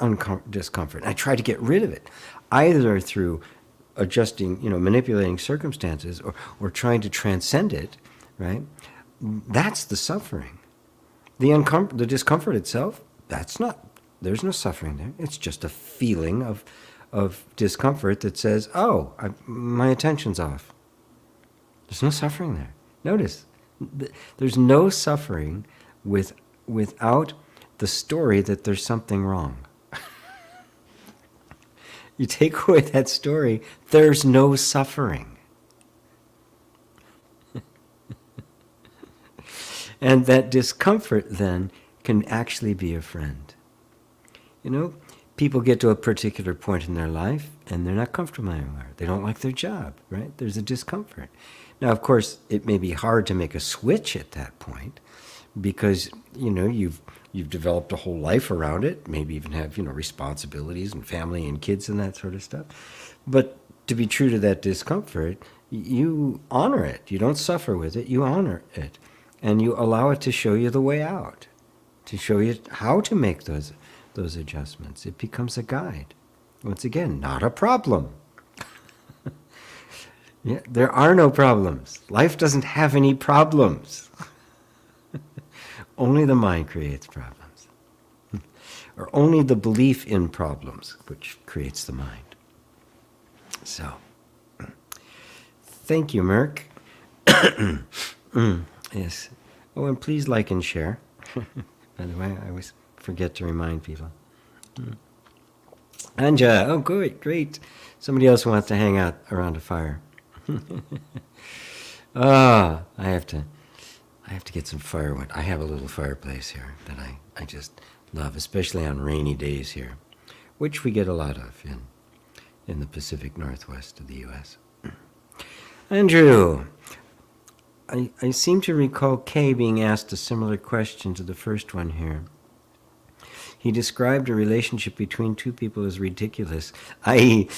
discomfort, I try to get rid of it, either through adjusting, manipulating circumstances or trying to transcend it, right? That's the suffering. The discomfort itself, there's no suffering there. It's just a feeling of discomfort that says, my attention's off. There's no suffering there. Notice, there's no suffering without the story that there's something wrong. You take away that story, there's no suffering. And that discomfort then can actually be a friend. People get to a particular point in their life and they're not comfortable anymore. They don't like their job, right? There's a discomfort. Now, of course, it may be hard to make a switch at that point because, you've developed a whole life around it, maybe even have, responsibilities and family and kids and that sort of stuff. But to be true to that discomfort, you honor it. You don't suffer with it, you honor it. And you allow it to show you the way out, to show you how to make those adjustments. It becomes a guide. Once again, not a problem. Yeah, there are no problems. Life doesn't have any problems. Only the mind creates problems. Or only the belief in problems, which creates the mind. So, thank you, Merck. Yes. Oh, and please like and share. By the way, I always forget to remind people. Anja, oh, good, great. Somebody else wants to hang out around a fire. I have to get some firewood. I have a little fireplace here that I just love, especially on rainy days here, which we get a lot of in the Pacific Northwest of the U.S. Andrew, I seem to recall Kay being asked a similar question to the first one here. He described a relationship between two people as ridiculous, i.e.,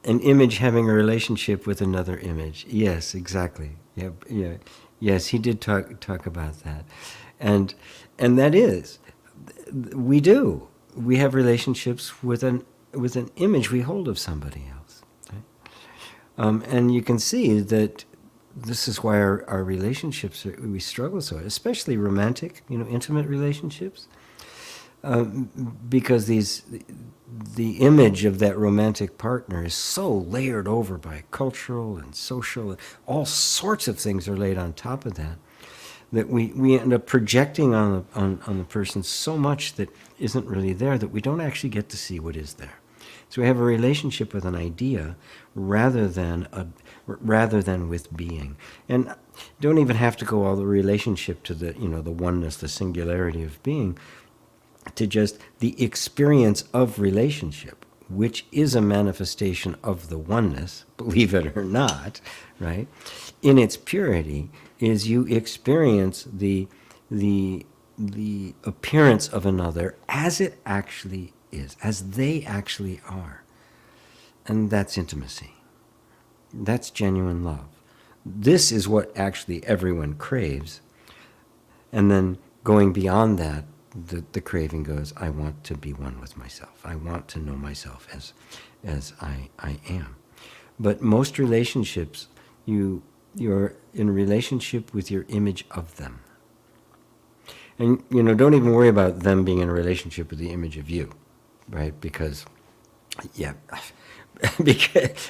an image having a relationship with another image. Yes, exactly. Yeah. Yes, he did talk about that, and that is, we do. We have relationships with an image we hold of somebody else, right? And you can see that this is why our relationships we struggle so, especially romantic, intimate relationships, because the image of that romantic partner is so layered over by cultural and social, all sorts of things are laid on top of that we end up projecting on the person so much that isn't really there, that we don't actually get to see what is there. So we have a relationship with an idea rather than with being. And don't even have to go all the relationship to the the oneness, the singularity of being, to just the experience of relationship, which is a manifestation of the oneness, believe it or not, right? In its purity, is you experience the appearance of another as it actually is, as they actually are. And that's intimacy. That's genuine love. This is what actually everyone craves. And then going beyond that, the craving goes, I want to be one with myself. I want to know myself as I am. But most relationships, you're in a relationship with your image of them. And, don't even worry about them being in a relationship with the image of you, right? Because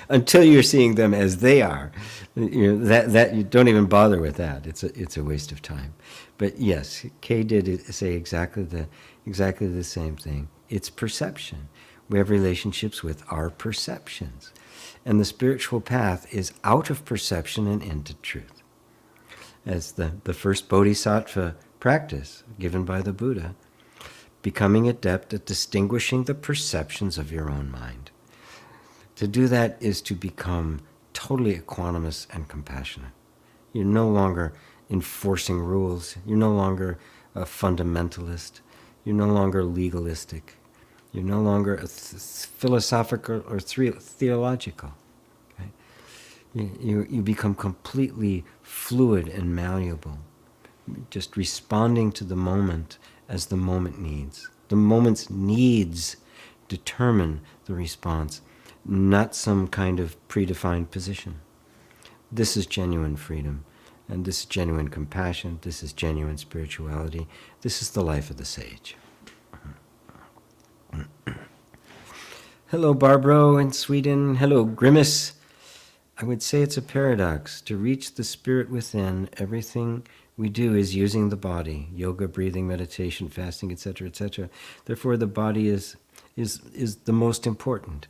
until you're seeing them as they are, that you don't even bother with that. It's a waste of time. But yes, Kay did say exactly the same thing. It's perception. We have relationships with our perceptions. And the spiritual path is out of perception and into truth. As the first bodhisattva practice given by the Buddha, becoming adept at distinguishing the perceptions of your own mind. To do that is to become totally equanimous and compassionate. You're no longer enforcing rules. You're no longer a fundamentalist. You're no longer legalistic. You're no longer a philosophical or theological. Okay? You become completely fluid and malleable, just responding to the moment as the moment needs. The moment's needs determine the response, not some kind of predefined position. This is genuine freedom, and this is genuine compassion, this is genuine spirituality, this is the life of the sage. Hello, Barbro in Sweden. Hello, Grimace. I would say it's a paradox. To reach the spirit within, everything we do is using the body, yoga, breathing, meditation, fasting, etc., etc. Therefore, the body is the most important.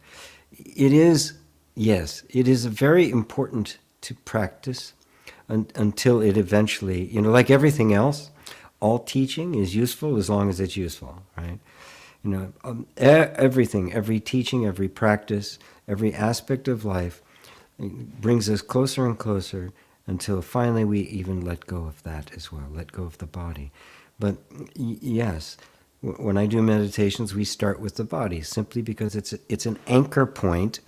It is, yes, it is very important to practice until it eventually, like everything else, all teaching is useful as long as it's useful, right? Everything, every teaching, every practice, every aspect of life brings us closer and closer until finally we even let go of that as well, let go of the body. But yes, when I do meditations, we start with the body simply because it's an anchor point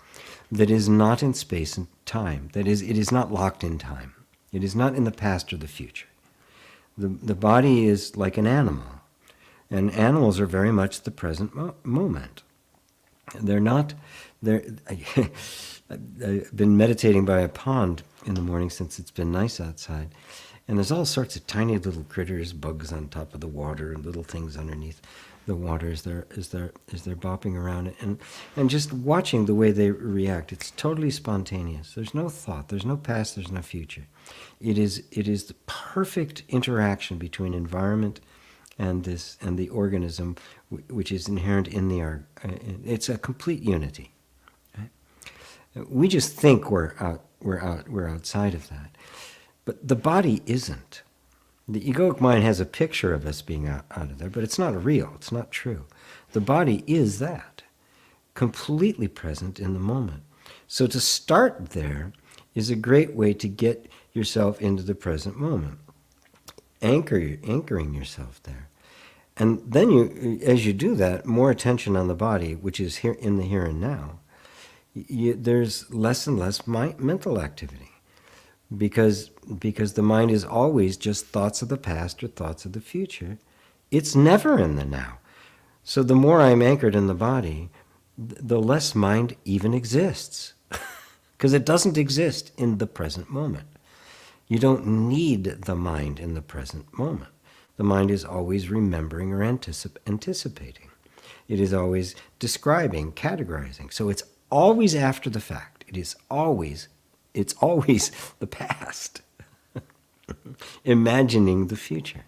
that is not in space and time. That is, it is not locked in time. It is not in the past or the future. The body is like an animal, and animals are very much the present moment. They're not. I've been meditating by a pond in the morning since it's been nice outside, and there's all sorts of tiny little critters, bugs on top of the water, and little things underneath the water as they're bopping around it, and just watching the way they react. It's totally spontaneous. There's no thought. There's no past. There's no future. It is the perfect interaction between environment and the organism, which is inherent in it's a complete unity. Right? We just think we're outside of that, but the body isn't. The egoic mind has a picture of us being out of there, but it's not real. It's not true. The body is that, completely present in the moment. So to start there is a great way to get yourself into the present moment. Anchoring yourself there. And then as you do that, more attention on the body, which is here in the here and now, there's less and less mental activity. Because the mind is always just thoughts of the past or thoughts of the future. It's never in the now. So the more I'm anchored in the body, the less mind even exists. Because it doesn't exist in the present moment. You don't need the mind in the present moment. The mind is always remembering or anticipating. It is always describing, categorizing. So it's always after the fact. It's always the past. Imagining the future.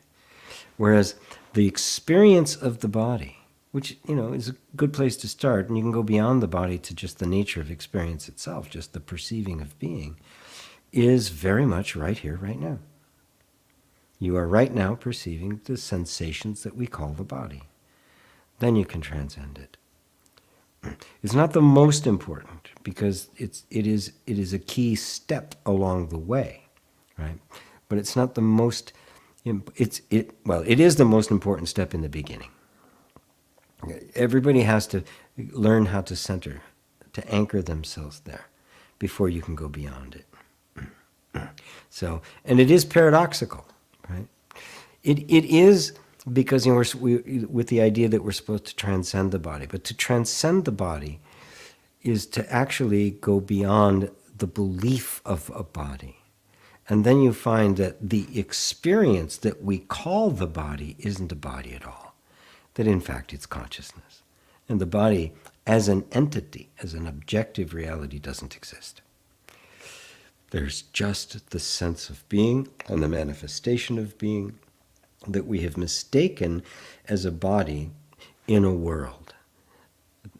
Whereas the experience of the body, which, is a good place to start, and you can go beyond the body to just the nature of experience itself, just the perceiving of being, is very much right here, right now. You are right now perceiving the sensations that we call the body. Then you can transcend it. It's not the most important because it is a key step along the way, right? But it's not the most. It is the most important step in the beginning. Everybody has to learn how to center, to anchor themselves there before you can go beyond it. So, and it is paradoxical, right? It is because with the idea that we're supposed to transcend the body, but to transcend the body is to actually go beyond the belief of a body. And then you find that the experience that we call the body isn't a body at all, that in fact it's consciousness. And the body as an entity, as an objective reality, doesn't exist. There's just the sense of being and the manifestation of being that we have mistaken as a body in a world,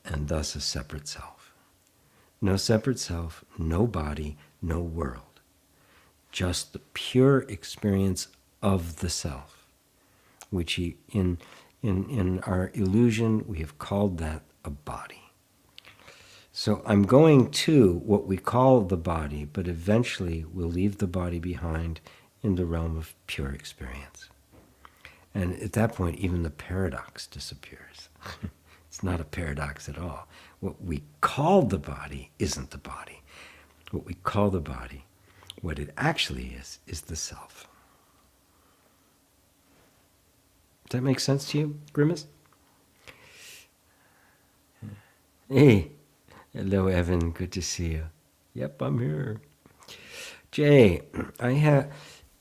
and thus a separate self. No separate self, no body, no world. Just the pure experience of the self, which in our illusion we have called that a body. So I'm going to what we call the body, but eventually we'll leave the body behind in the realm of pure experience. And at that point, even the paradox disappears. It's not a paradox at all. What we call the body isn't the body. What we call the body, what it actually is the self. Does that make sense to you, Grimace? Hey. Hello, Evan. Good to see you. Yep, I'm here. Jay, I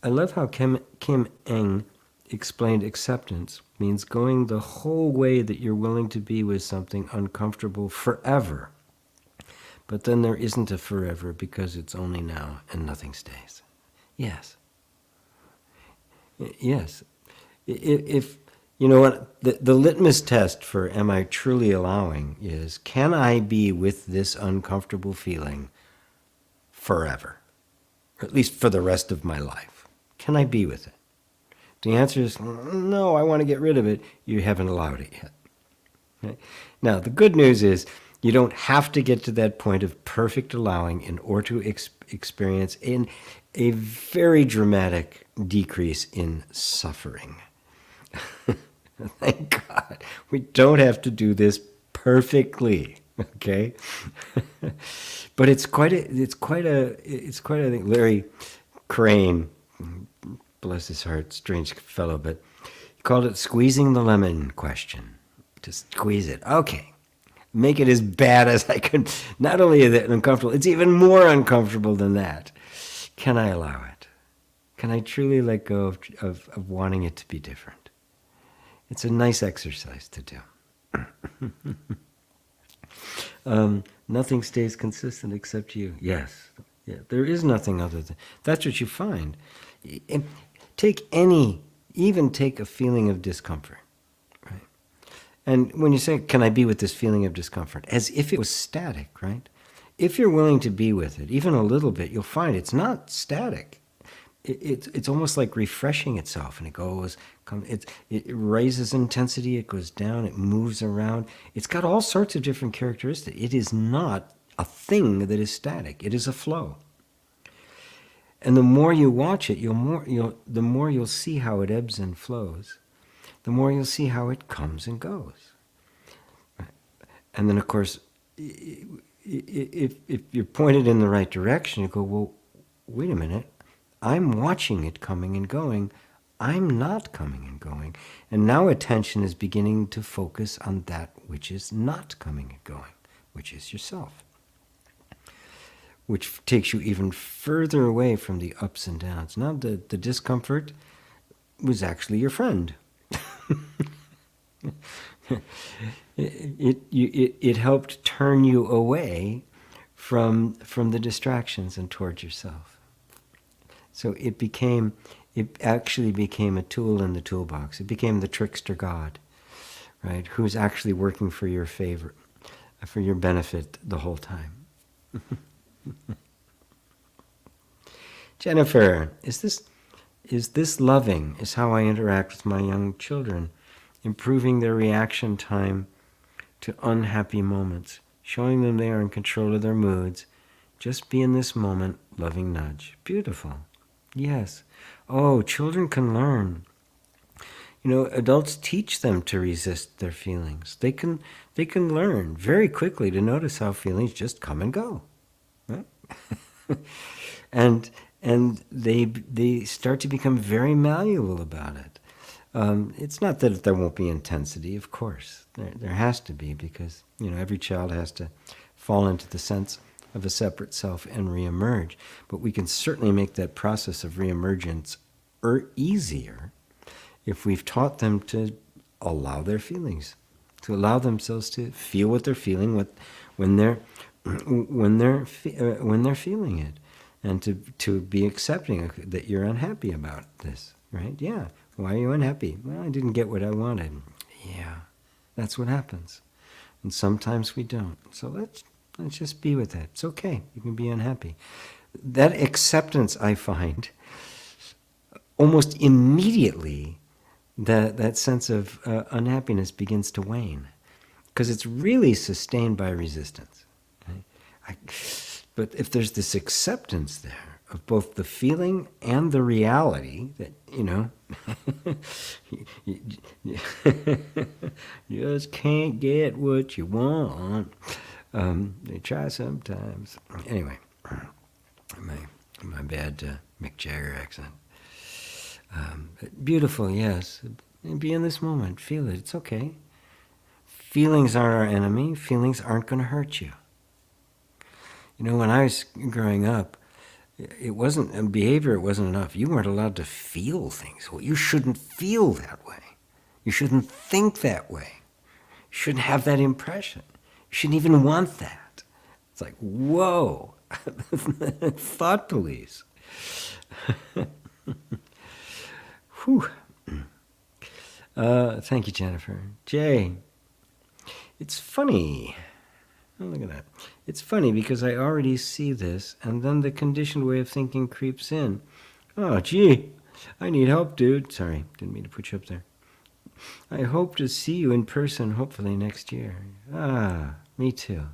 love how Kim Eng explained acceptance means going the whole way that you're willing to be with something uncomfortable forever. But then there isn't a forever because it's only now and nothing stays. Yes. Yes. If you know what, the litmus test for am I truly allowing is, can I be with this uncomfortable feeling forever? Or at least for the rest of my life. Can I be with it? The answer is, no, I want to get rid of it. You haven't allowed it yet. Okay? Now, the good news is, you don't have to get to that point of perfect allowing in order to experience a very dramatic decrease in suffering. Thank God. We don't have to do this perfectly, okay? But it's quite a thing. Larry Crane, bless his heart, strange fellow, but he called it squeezing the lemon question. Just squeeze it. Okay. Make it as bad as I can. Not only is it uncomfortable, it's even more uncomfortable than that. Can I allow it? Can I truly let go of wanting it to be different? It's a nice exercise to do. Nothing stays consistent except you. Yes. Yeah, there is nothing other than... That's what you find. Take a feeling of discomfort. Right? And when you say, can I be with this feeling of discomfort? As if it was static, right? If you're willing to be with it, even a little bit, you'll find it's not static. It's almost like refreshing itself, and it raises intensity, it goes down, it moves around. It's got all sorts of different characteristics. It is not a thing that is static. It is a flow. And the more you watch it, the more you'll see how it ebbs and flows. The more you'll see how it comes and goes. And then, of course, if you're pointed in the right direction, you go, well, wait a minute. I'm watching it coming and going. I'm not coming and going. And now attention is beginning to focus on that which is not coming and going, which is yourself, which takes you even further away from the ups and downs. Now the discomfort was actually your friend. It helped turn you away from the distractions and towards yourself. So it actually became a tool in the toolbox. It became the trickster God, right? Who's actually working for your favor, for your benefit the whole time. Jennifer, is this loving? Is how I interact with my young children, improving their reaction time to unhappy moments, showing them they are in control of their moods. Just be in this moment, loving nudge. Beautiful. Yes. Oh, children can learn. Adults teach them to resist their feelings. They can learn very quickly to notice how feelings just come and go, right? and they start to become very malleable about it. It's not that there won't be intensity, of course. There has to be, because every child has to fall into the sense of a separate self and reemerge. But we can certainly make that process of reemergence easier if we've taught them to allow their feelings, to allow themselves to feel what they're feeling when they're feeling it, and to be accepting that you're unhappy about this, right? Yeah. Why are you unhappy? Well, I didn't get what I wanted. Yeah, that's what happens. And sometimes we don't. So let's just be with that. It's okay. You can be unhappy. That acceptance, I find, almost immediately, that sense of unhappiness begins to wane, because it's really sustained by resistance. Right? But if there's this acceptance there of both the feeling and the reality that, you just can't get what you want. They try sometimes. Anyway, my bad Mick Jagger accent. Beautiful, yes. Be in this moment. Feel it. It's okay. Feelings aren't our enemy. Feelings aren't going to hurt you. When I was growing up, behavior wasn't enough. You weren't allowed to feel things. Well, you shouldn't feel that way. You shouldn't think that way. You shouldn't have that impression. You shouldn't even want that. It's like, whoa, thought police. Whew. Thank you, Jennifer. Jay, it's funny. Oh, look at that. It's funny because I already see this, and then the conditioned way of thinking creeps in. Oh, gee, I need help, dude. Sorry, didn't mean to put you up there. I hope to see you in person, hopefully next year. Ah, me too.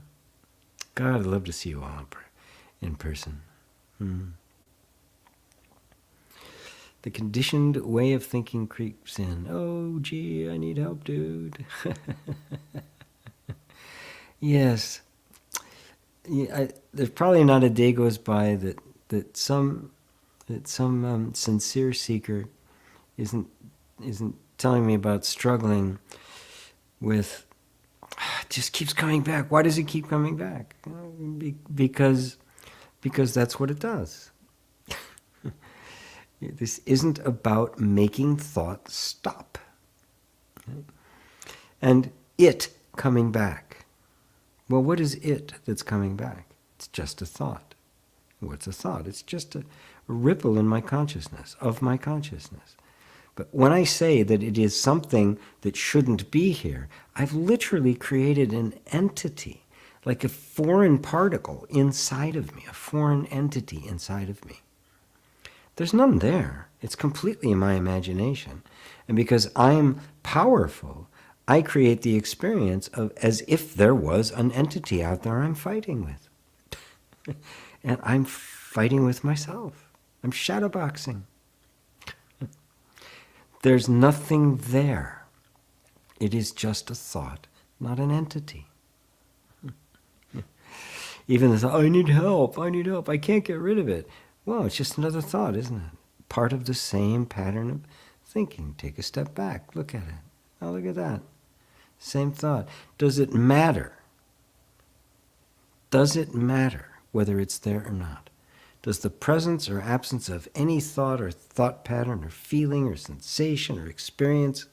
God, I'd love to see you all in person. The conditioned way of thinking creeps in. Oh, gee, I need help, dude. Yes. Yeah, there's probably not a day goes by that some sincere seeker isn't telling me about struggling with. Just keeps coming back. Why does it keep coming back? Because that's what it does. This isn't about making thought stop. Okay? And it coming back. Well, what is it that's coming back? It's just a thought. What's a thought? It's just a ripple in my consciousness, of my consciousness. But when I say that it is something that shouldn't be here, I've literally created an entity, like a foreign particle inside of me, a foreign entity inside of me. There's none there. It's completely in my imagination. And because I'm powerful, I create the experience of as if there was an entity out there I'm fighting with. And I'm fighting with myself. I'm shadowboxing. There's nothing there. It is just a thought, not an entity. Even the thought, I need help, I can't get rid of it. Well, it's just another thought, isn't it? Part of the same pattern of thinking. Take a step back, look at it. Oh, look at that. Same thought. Does it matter? Does it matter whether it's there or not? Does the presence or absence of any thought or thought pattern or feeling or sensation or experience,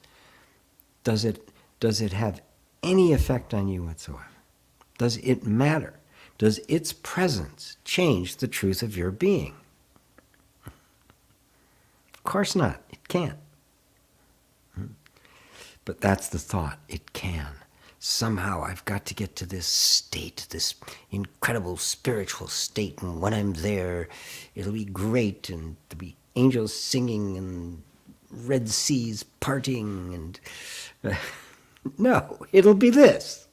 does it have any effect on you whatsoever? Does it matter? Does its presence change the truth of your being? Of course not. It can't. But that's the thought. It can. Somehow I've got to get to this state, this incredible spiritual state, and when I'm there, it'll be great, and there'll be angels singing and red seas parting, and no, it'll be this.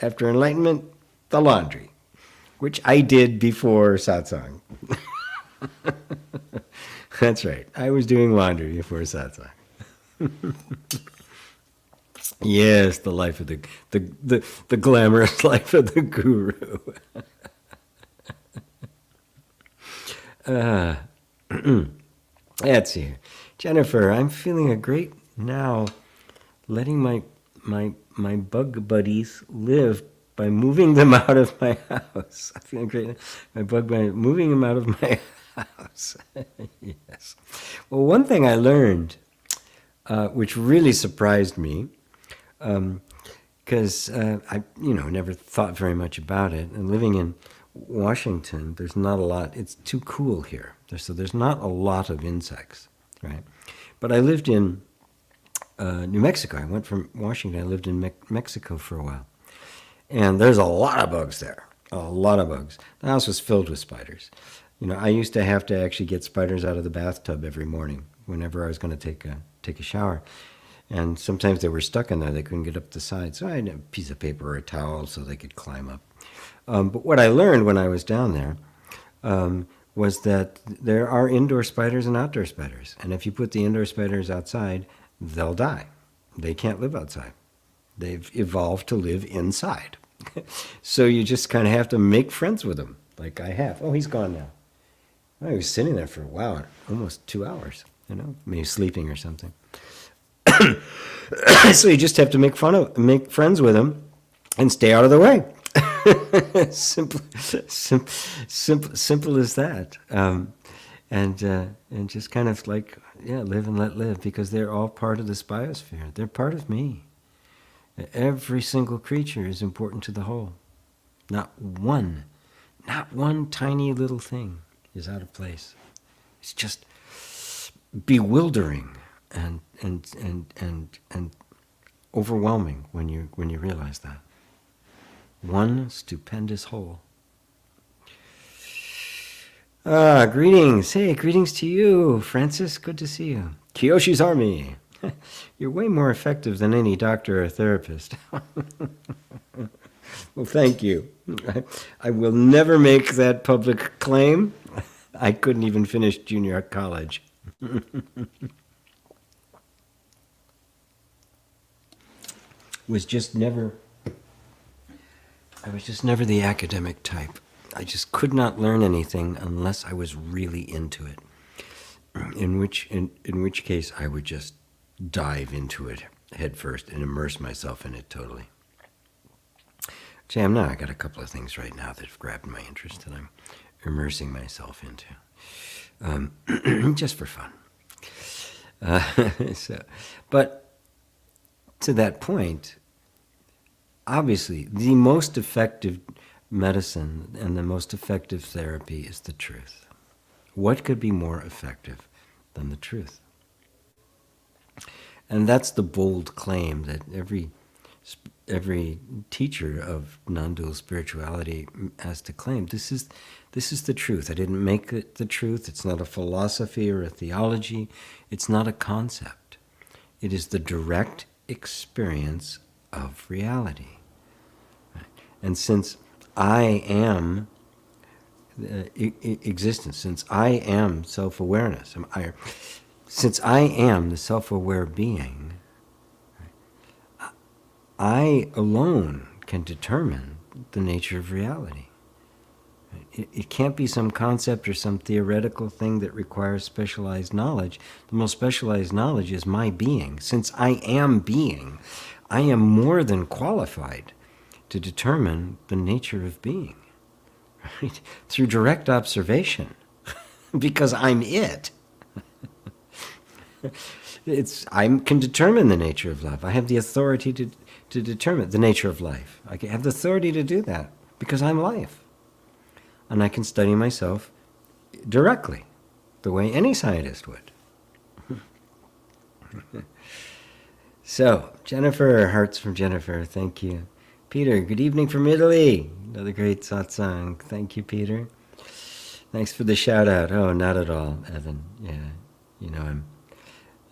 After enlightenment, the laundry, which I did before satsang. That's right. I was doing laundry before satsang. Yes, the life of the glamorous life of the guru. Let's see. Jennifer, I'm feeling a great now letting my bug buddies live by moving them out of my house. I'm feeling great. My bug buddies, moving them out of my house. Yes. Well, one thing I learned, which really surprised me, because I never thought very much about it, and living in Washington, there's not a lot. It's too cool here, so there's not a lot of insects, right? But I lived in New Mexico. I went from Washington. I lived in Mexico for a while, and there's a lot of bugs there. A lot of bugs. The house was filled with spiders. I used to have to actually get spiders out of the bathtub every morning whenever I was going to take a shower. And sometimes they were stuck in there. They couldn't get up the side. So I had a piece of paper or a towel so they could climb up. But what I learned when I was down there was that there are indoor spiders and outdoor spiders. And if you put the indoor spiders outside, they'll die. They can't live outside. They've evolved to live inside. So you just kind of have to make friends with them, like I have. Oh, he's gone now. Well, he was sitting there for, wow, almost 2 hours, maybe sleeping or something. So you just have to make friends with him and stay out of the way. Simple as that. And just kind of like, live and let live, because they're all part of this biosphere. They're part of me. Every single creature is important to the whole. Not one tiny little thing is out of place. It's just bewildering and overwhelming when you realize that. One stupendous whole. Greetings. Hey, greetings to you, Francis. Good to see you. Kiyoshi's Army. You're way more effective than any doctor or therapist. Well, thank you. I will never make that public claim. I couldn't even finish junior college. I was just never the academic type. I just could not learn anything unless I was really into it. In which case I would just dive into it head first and immerse myself in it totally. Jam, now I got a couple of things right now that have grabbed my interest that I'm immersing myself into, just for fun. But to that point, obviously, the most effective medicine and the most effective therapy is the truth. What could be more effective than the truth? And that's the bold claim that every teacher of non-dual spirituality has to claim. This is the truth. I didn't make it the truth. It's not a philosophy or a theology. It's not a concept. It is the direct experience of reality. And since I am existence, since I am self-awareness, since I am the self-aware being, I alone can determine the nature of reality. It can't be some concept or some theoretical thing that requires specialized knowledge. The most specialized knowledge is my being. Since I am being, I am more than qualified to determine the nature of being, right? Through direct observation, because I'm it. I can determine the nature of love. I have the authority to determine the nature of life. I have the authority to do that because I'm life. And I can study myself directly, the way any scientist would. So, Jennifer, hearts from Jennifer, thank you. Peter, good evening from Italy. Another great satsang. Thank you, Peter. Thanks for the shout out. Oh, not at all, Evan. Yeah,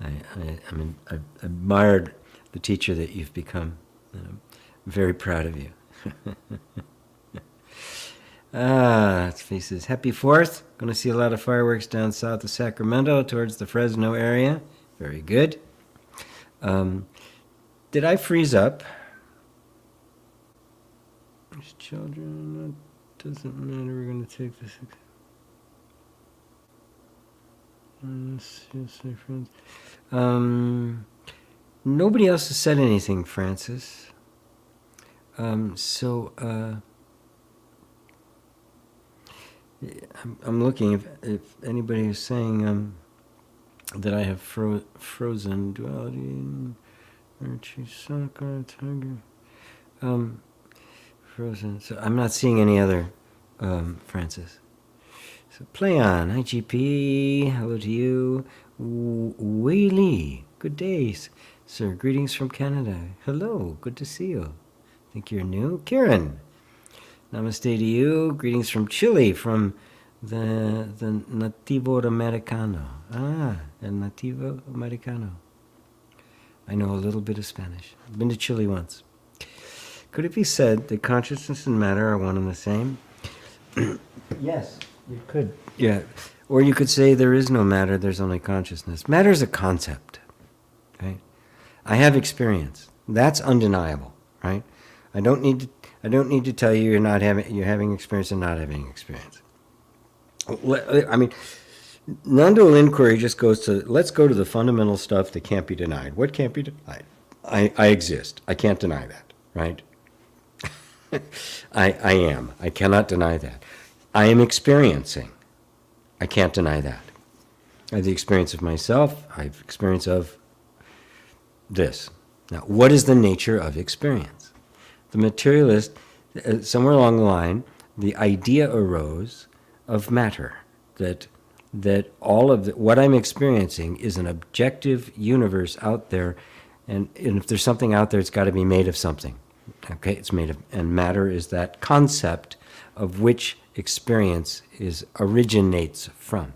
I've admired the teacher that you've become. I'm very proud of you. Let's face it. Happy 4th. Going to see a lot of fireworks down south of Sacramento towards the Fresno area. Very good. Did I freeze up? As children, it doesn't matter. We're going to take this. Yes, my friends. Nobody else has said anything, Francis. I'm looking if anybody is saying that I have frozen duality. Frozen. So I'm not seeing any other, Francis. So play on. Hi, GP. Hello to you. Wei Lee. Good days, sir. Greetings from Canada. Hello. Good to see you. Think you're new? Kieran. Namaste to you. Greetings from Chile, from the Nativo Americano. El Nativo Americano. I know a little bit of Spanish. I've been to Chile once. Could it be said that consciousness and matter are one and the same? Yes, you could. Yeah. Or you could say there is no matter, there's only consciousness. Matter is a concept, right? I have experience. That's undeniable, right? I don't need to tell you you're having experience and not having experience. I mean, non-dual inquiry just goes to, let's go to the fundamental stuff that can't be denied. What can't be denied? I exist. I can't deny that, right? I am. I cannot deny that. I am experiencing. I can't deny that. I have the experience of myself. I have experience of this. Now, what is the nature of experience? The materialist, somewhere along the line, the idea arose of matter, that all of what I'm experiencing is an objective universe out there, and if there's something out there, it's got to be made of something. Okay, it's made of, and matter is that concept of which experience originates from.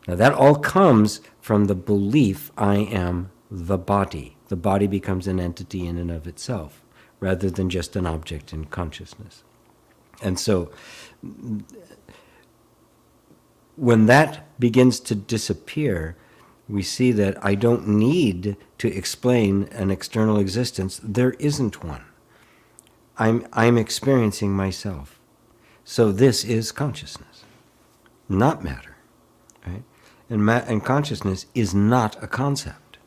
Now that all comes from the belief I am the body. The body becomes an entity in and of itself, rather than just an object in consciousness. And so when that begins to disappear, we see that I don't need to explain an external existence. There isn't one. I'm experiencing myself. So this is consciousness, not matter, right? And consciousness is not a concept.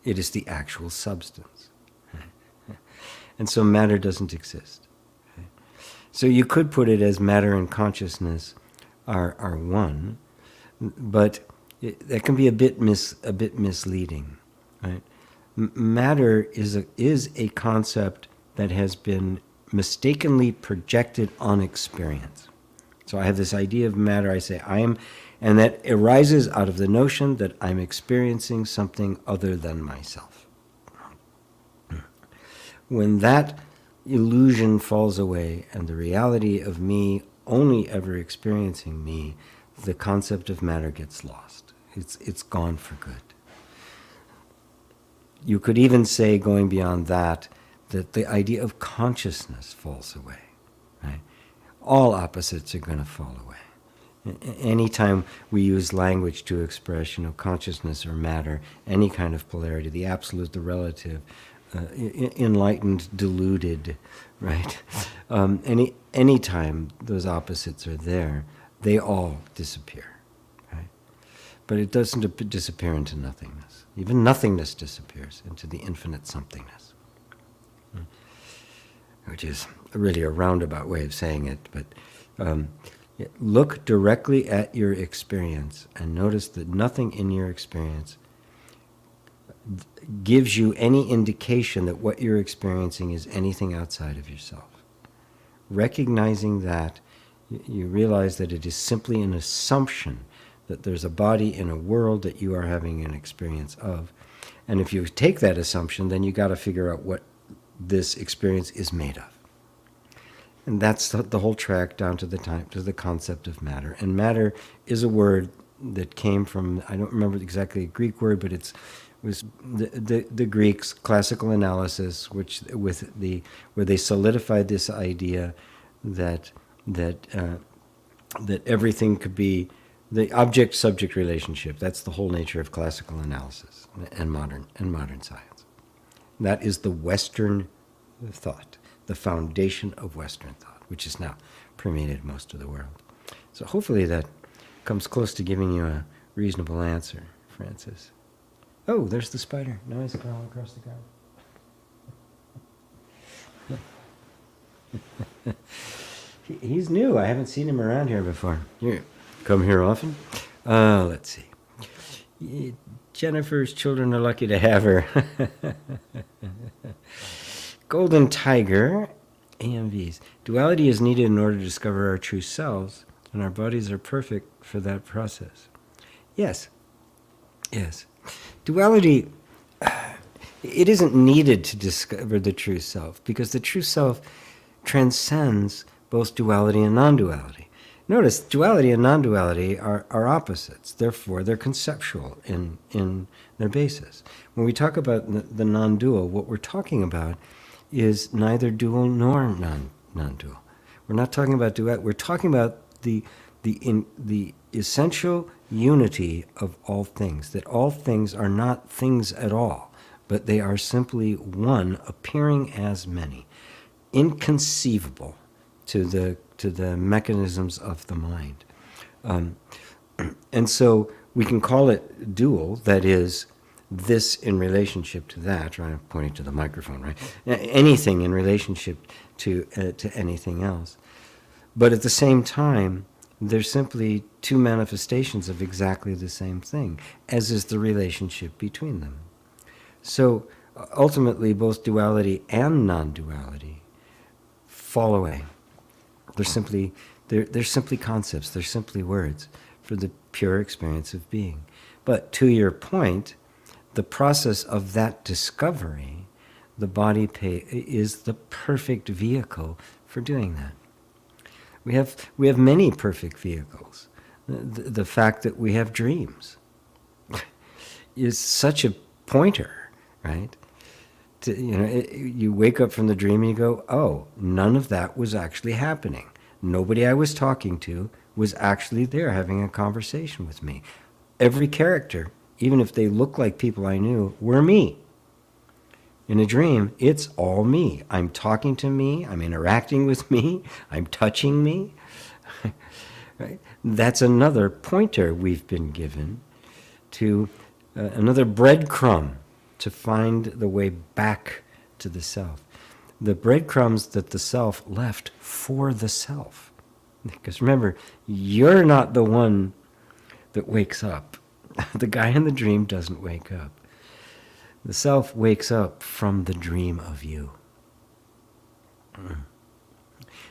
It is the actual substance. Right? And so matter doesn't exist. Right? So you could put it as matter and consciousness are one, but that can be a bit misleading, right? Matter is a concept that has been mistakenly projected on experience. So I have this idea of matter, I say I am, and that arises out of the notion that I'm experiencing something other than myself. When that illusion falls away and the reality of me only ever experiencing me, the concept of matter gets lost. It's gone for good. You could even say, going beyond that the idea of consciousness falls away. Right? All opposites are going to fall away. Anytime we use language to express, consciousness or matter, any kind of polarity, the absolute, the relative, enlightened, deluded, right? Any time those opposites are there, they all disappear, right? But it doesn't disappear into nothingness. Even nothingness disappears into the infinite somethingness, which is really a roundabout way of saying it. But look directly at your experience and notice that nothing in your experience gives you any indication that what you're experiencing is anything outside of yourself. Recognizing that, you realize that it is simply an assumption that there's a body in a world that you are having an experience of. And if you take that assumption, then you got to figure out what this experience is made of. And that's the whole track down to the concept of matter. And matter is a word that came from, I don't remember exactly a Greek word, but it was the Greeks' classical analysis, where they solidified this idea that everything could be The object-subject relationship, that's the whole nature of classical analysis and modern science. That is the Western thought, the foundation of Western thought, which has now permeated most of the world. So hopefully that comes close to giving you a reasonable answer, Francis. Oh, there's the spider. Now he's crawling across the ground. He's new. I haven't seen him around here before. You come here often? Let's see. Jennifer's children are lucky to have her. Golden Tiger, AMVs. Duality is needed in order to discover our true selves, and our bodies are perfect for that process. Yes. Yes. Duality, it isn't needed to discover the true self, because the true self transcends both duality and non-duality. Notice, duality and non-duality are opposites. Therefore, they're conceptual in their basis. When we talk about the non-dual, what we're talking about is neither dual nor non-dual. We're not talking about duality. We're talking about the essential unity of all things, that all things are not things at all, but they are simply one appearing as many, inconceivable to the mechanisms of the mind. And so we can call it dual, that is, this in relationship to that, right? I'm pointing to the microphone, right? Anything in relationship to anything else. But at the same time, they're simply two manifestations of exactly the same thing, as is the relationship between them. So ultimately, both duality and non-duality fall away. They're simply concepts, they're simply words for the pure experience of being. But to your point, the process of that discovery, the body is the perfect vehicle for doing that. We have many perfect vehicles. The fact that we have dreams is such a pointer, right? You wake up from the dream and you go, oh, none of that was actually happening. Nobody I was talking to was actually there having a conversation with me. Every character, even if they look like people I knew, were me. In a dream, it's all me. I'm talking to me, I'm interacting with me, I'm touching me. Right? That's another pointer we've been given to another breadcrumb to find the way back to the self. The breadcrumbs that the self left for the self. Because remember, you're not the one that wakes up. The guy in the dream doesn't wake up. The self wakes up from the dream of you.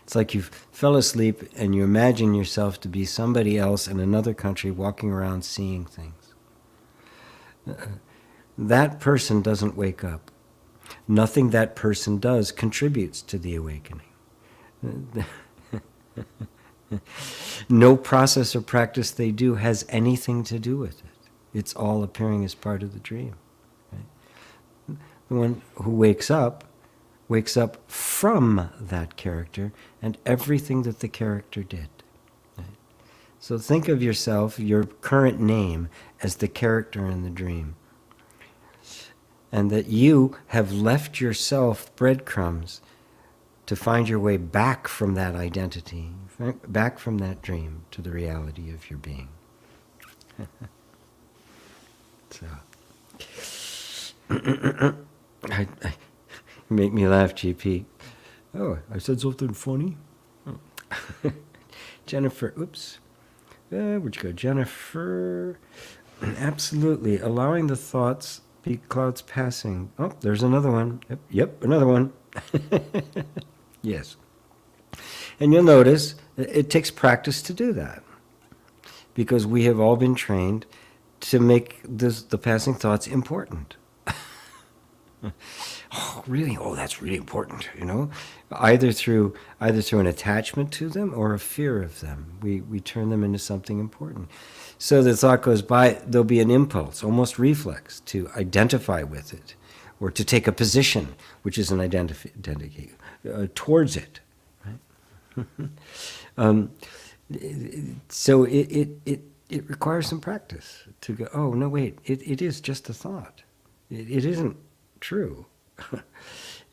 It's like you fell asleep and you imagine yourself to be somebody else in another country walking around seeing things. That person doesn't wake up. Nothing that person does contributes to the awakening. No process or practice they do has anything to do with it. It's all appearing as part of the dream. Right? The one who wakes up from that character and everything that the character did. Right? So think of yourself, your current name, as the character in the dream. And that you have left yourself breadcrumbs to find your way back from that identity, back from that dream to the reality of your being. So, make me laugh, GP. Oh, I said something funny? Oh. Jennifer, oops. Where'd you go? Jennifer, absolutely. Allowing the thoughts be clouds passing. Oh, there's another one. Yep, another one. Yes. And you'll notice it takes practice to do that, because we have all been trained to make the passing thoughts important. Oh, really? Oh, that's really important, Either through an attachment to them or a fear of them. We turn them into something important. So the thought goes by, there'll be an impulse, almost reflex, to identify with it, or to take a position, which is an identity towards it. Right? So it requires some practice to go, oh, no, wait, it is just a thought. It isn't true.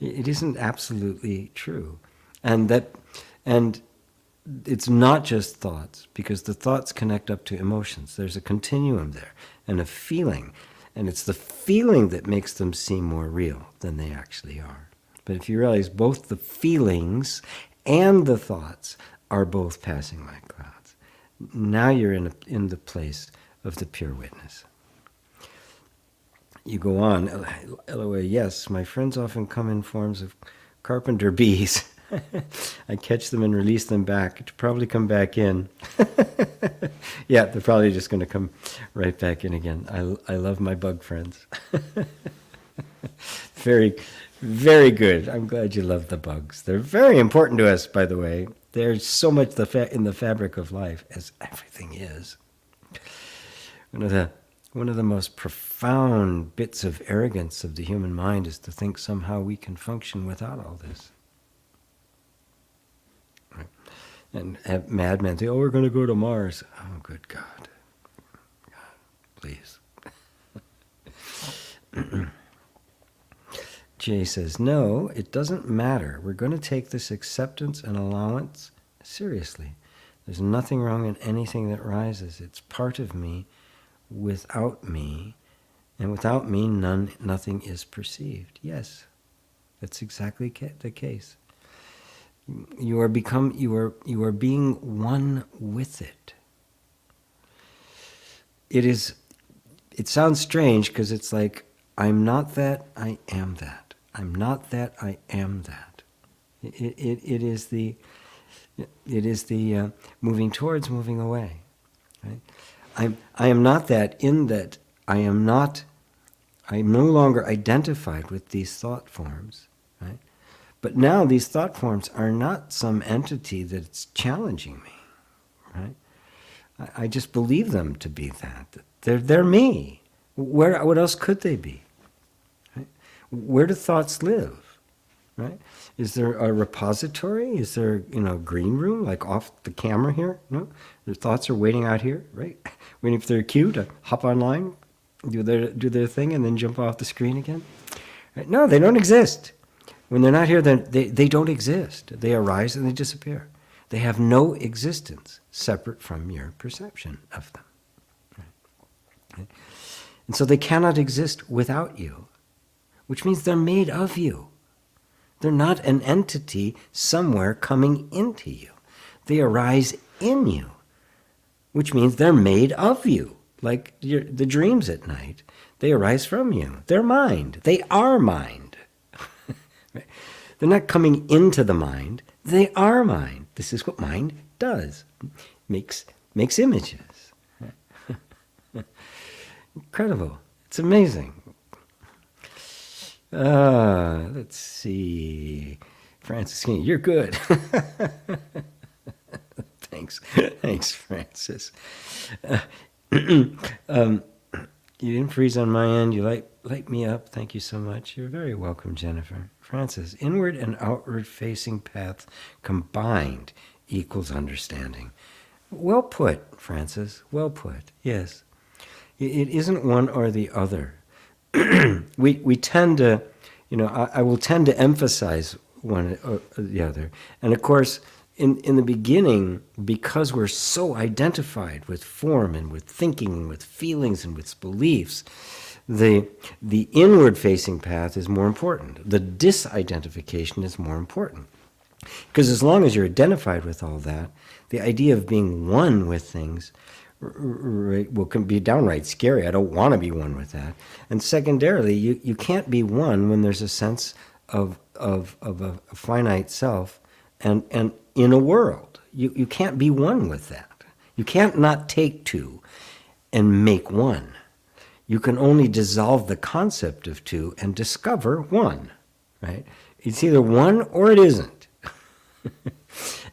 It isn't absolutely true. And it's not just thoughts, because the thoughts connect up to emotions. There's a continuum there, and a feeling. And it's the feeling that makes them seem more real than they actually are. But if you realize both the feelings and the thoughts are both passing like clouds, now you're in the place of the pure witness. You go on, LOA, yes, my friends often come in forms of carpenter bees. I catch them and release them back to probably come back in. Yeah, they're probably just going to come right back in again. I love my bug friends. Very, very good. I'm glad you love the bugs. They're very important to us, by the way. There's so much in the fabric of life, as everything is. One of the most profound bits of arrogance of the human mind is to think somehow we can function without all this. Right? And have madmen say, oh, we're going to go to Mars. Oh, good God. God, please. Jay says, no, it doesn't matter. We're going to take this acceptance and allowance seriously. There's nothing wrong in anything that rises. It's part of me. Without me, and without me, nothing is perceived. Yes, that's exactly the case. You are being one with it. It sounds strange because it's like, I'm not that, I am that. I'm not that, I am that. It is the moving towards, moving away. Right? I am not that, in that I am no longer identified with these thought forms, right? But now these thought forms are not some entity that's challenging me, right? I just believe them to be that. They're me. What else could they be? Right? Where do thoughts live? Right? Is there a repository? Is there, a green room, like off the camera here? No? Their thoughts are waiting out here, right? Waiting for their cue to hop online, do their thing, and then jump off the screen again? Right? No, they don't exist. When they're not here, then they don't exist. They arise and they disappear. They have no existence separate from your perception of them. Right? And so they cannot exist without you, which means they're made of you. They're not an entity somewhere coming into you. They arise in you, which means they're made of you. Like the dreams at night, they arise from you. They're mind. They are mind. Right? They're not coming into the mind. They are mind. This is what mind does. Makes images. Incredible. It's amazing. Let's see. Francis, you're good. Thanks, Francis. You didn't freeze on my end. You light me up. Thank you so much. You're very welcome, Jennifer. Francis, inward and outward facing paths combined equals understanding. Well put, Francis. Well put. Yes. It isn't one or the other. We tend to, I will tend to emphasize one or the other. And of course, in the beginning, because we're so identified with form and with thinking and with feelings and with beliefs, the inward-facing path is more important. The disidentification is more important. Because as long as you're identified with all that, the idea of being one with things can be downright scary. I don't want to be one with that. And secondarily, you can't be one when there's a sense of a finite self and in a world. You can't be one with that. You can't not take two and make one. You can only dissolve the concept of two and discover one, right? It's either one or it isn't.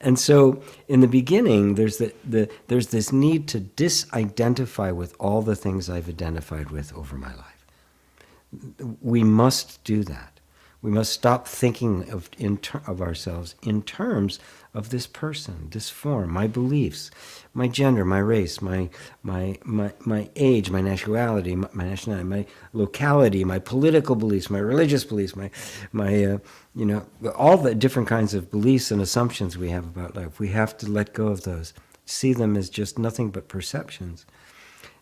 And so in the beginning, there's this need to disidentify with all the things I've identified with over my life. We must do that. We must stop thinking of ourselves in terms of this person, this form, my beliefs, my gender, my race, my age, my nationality, my locality, my political beliefs, my religious beliefs, my all the different kinds of beliefs and assumptions we have about life. We have to let go of those, see them as just nothing but perceptions,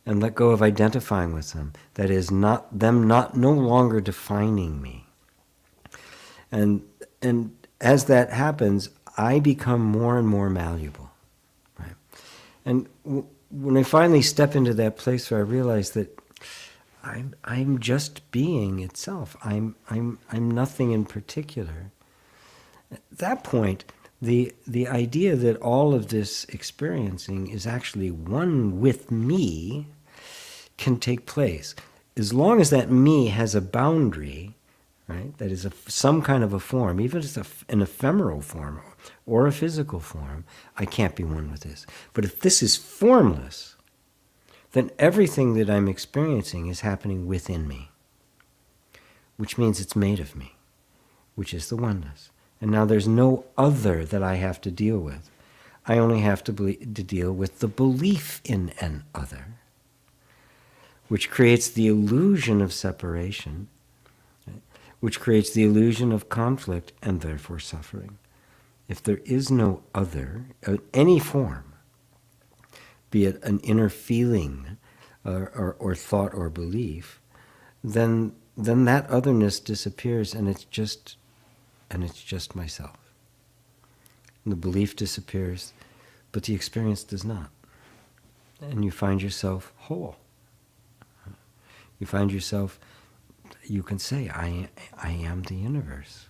and let go of identifying with them. That is, no longer defining me. And as that happens, I become more and more malleable, right? And when I finally step into that place where I realize that I'm just being itself, I'm nothing in particular. At that point, the idea that all of this experiencing is actually one with me can take place. As long as that me has a boundary, right? That is some kind of a form, even if it's an ephemeral form or a physical form, I can't be one with this. But if this is formless, then everything that I'm experiencing is happening within me, which means it's made of me, which is the oneness. And now there's no other that I have to deal with. I only have to deal with the belief in an other, which creates the illusion of separation, which creates the illusion of conflict and therefore suffering. If there is no other, any form, be it an inner feeling or thought or belief, then that otherness disappears, and it's just myself. And the belief disappears, but the experience does not. And you find yourself whole. You find yourself, you can say, I am the universe,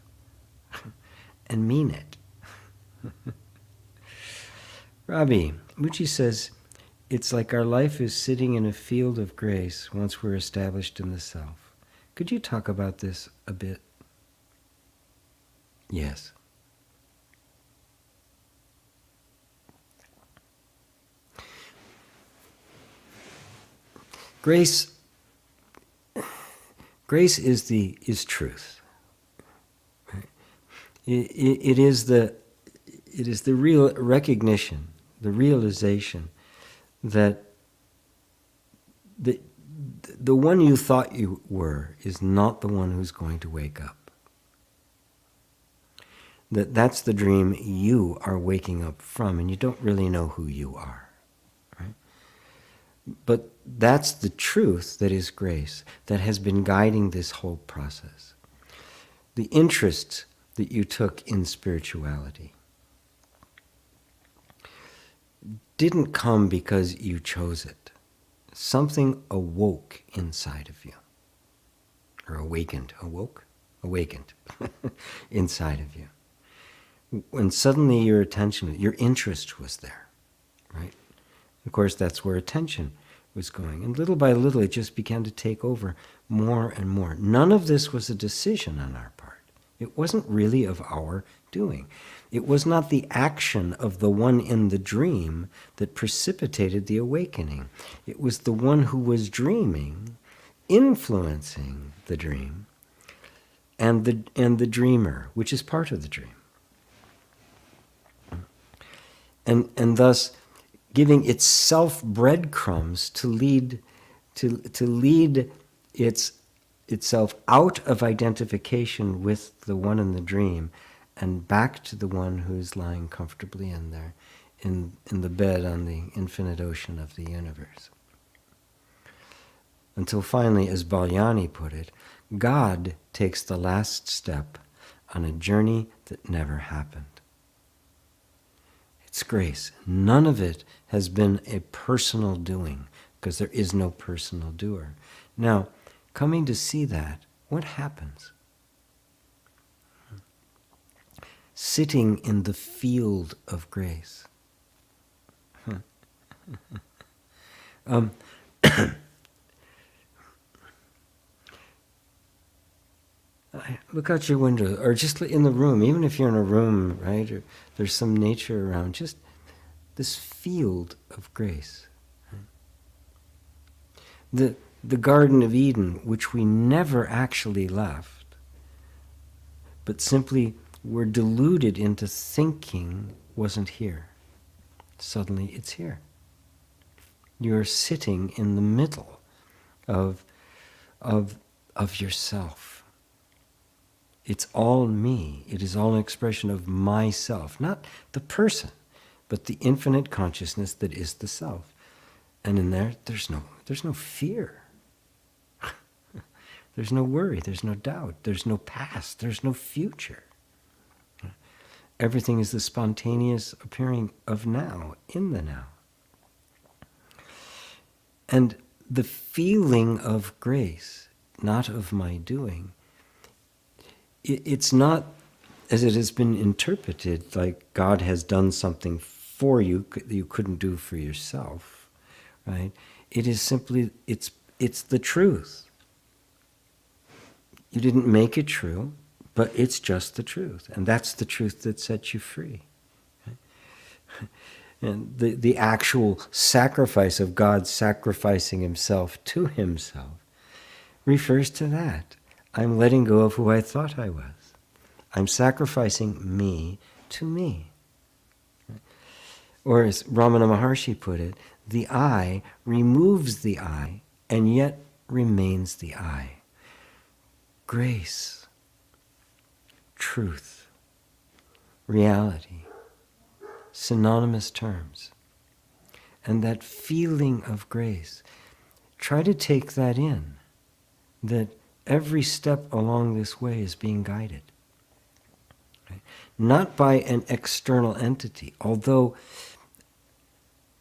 and mean it. Rabi, Muji says, it's like our life is sitting in a field of grace once we're established in the self. Could you talk about this a bit? Yes. Grace is truth. It is the real recognition, the realization that the one you thought you were is not the one who's going to wake up. That's the dream you are waking up from, and you don't really know who you are. Right? But that's the truth that is grace, that has been guiding this whole process. The interest that you took in spirituality didn't come because you chose it. Something awoke inside of you. Or awakened. Awakened inside of you. When suddenly your attention, your interest was there, right? Of course, that's where attention was going. And little by little, it just began to take over more and more. None of this was a decision on our part. It wasn't really of our doing. It was not the action of the one in the dream that precipitated the awakening. It was the one who was dreaming, influencing the dream, and the dreamer, which is part of the dream. And thus giving itself breadcrumbs to lead itself out of identification with the one in the dream and back to the one who's lying comfortably in there, in the bed on the infinite ocean of the universe. Until finally, as Balyani put it, God takes the last step on a journey that never happened. It's grace. None of it has been a personal doing, because there is no personal doer. Now, coming to see that, what happens? Sitting in the field of grace. Look out your window, or just in the room, even if you're in a room, right, or there's some nature around, just this field of grace. Right? The Garden of Eden, which we never actually left, but simply we're deluded into thinking wasn't here. Suddenly it's here. You're sitting in the middle of yourself. It's all me. It is all an expression of myself, not the person, but the infinite consciousness that is the self. And in there's no fear. There's no worry, there's no doubt, there's no past, there's no future. Everything is the spontaneous appearing of now, in the now. And the feeling of grace, not of my doing, it's not, as it has been interpreted, like God has done something for you that you couldn't do for yourself, right? It is simply, it's the truth. You didn't make it true, but it's just the truth. And that's the truth that sets you free. Right? And the actual sacrifice of God sacrificing himself to himself refers to that. I'm letting go of who I thought I was. I'm sacrificing me to me. Or as Ramana Maharshi put it, the I removes the I and yet remains the I. Grace, truth, reality, synonymous terms. And that feeling of grace, try to take that in, that every step along this way is being guided. Right? Not by an external entity, although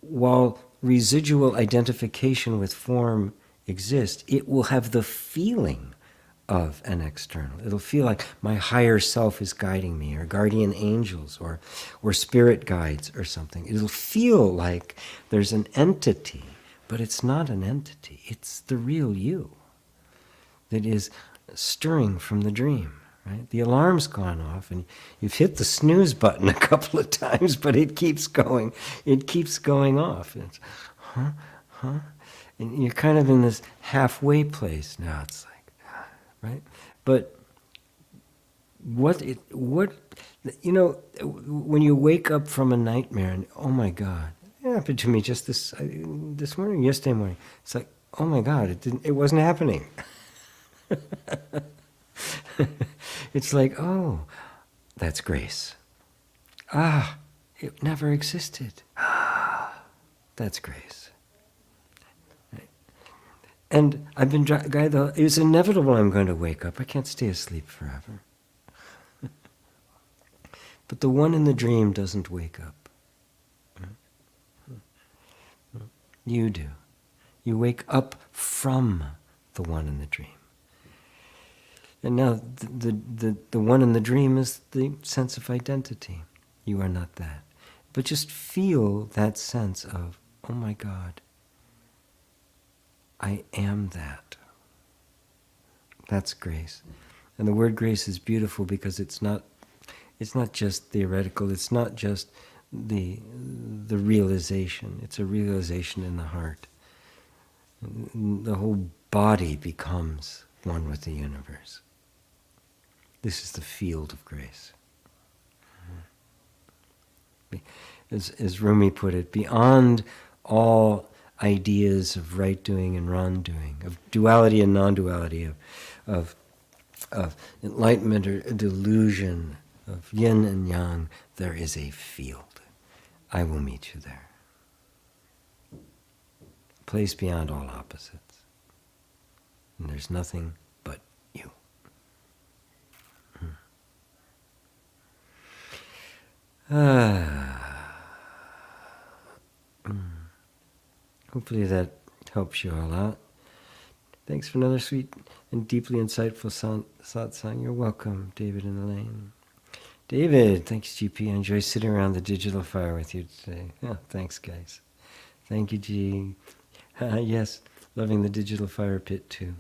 while residual identification with form exists, it will have the feeling of an external. It'll feel like my higher self is guiding me, or guardian angels, or spirit guides or something. It'll feel like there's an entity, but it's not an entity. It's the real you that is stirring from the dream. Right? The alarm's gone off, and you've hit the snooze button a couple of times, but it keeps going. It keeps going off. It's, and you're kind of in this halfway place now. It's like, right? But when you wake up from a nightmare, and oh my God, it happened to me just this morning, yesterday morning. It's like, oh my God, it wasn't happening. It's like, oh, that's grace. Ah, it never existed. Ah, that's grace. Right? And I've been, it's inevitable I'm going to wake up. I can't stay asleep forever. But the one in the dream doesn't wake up. You do. You wake up from the one in the dream. And now the one in the dream is the sense of identity. You are not that. But just feel that sense of, oh my God, I am that. That's grace. And the word grace is beautiful because it's not just theoretical, it's not just the realization. It's a realization in the heart. The whole body becomes one with the universe. This is the field of grace. As Rumi put it, beyond all ideas of right doing and wrong doing, of duality and non-duality, of enlightenment or delusion, of yin and yang, there is a field. I will meet you there. A place beyond all opposites. And there's nothing but you. Hopefully that helps you all out. Thanks for another sweet and deeply insightful satsang. You're welcome, David and Elaine. David, thanks, GP. I enjoy sitting around the digital fire with you today. Oh, thanks, guys. Thank you, G. Yes, loving the digital fire pit, too.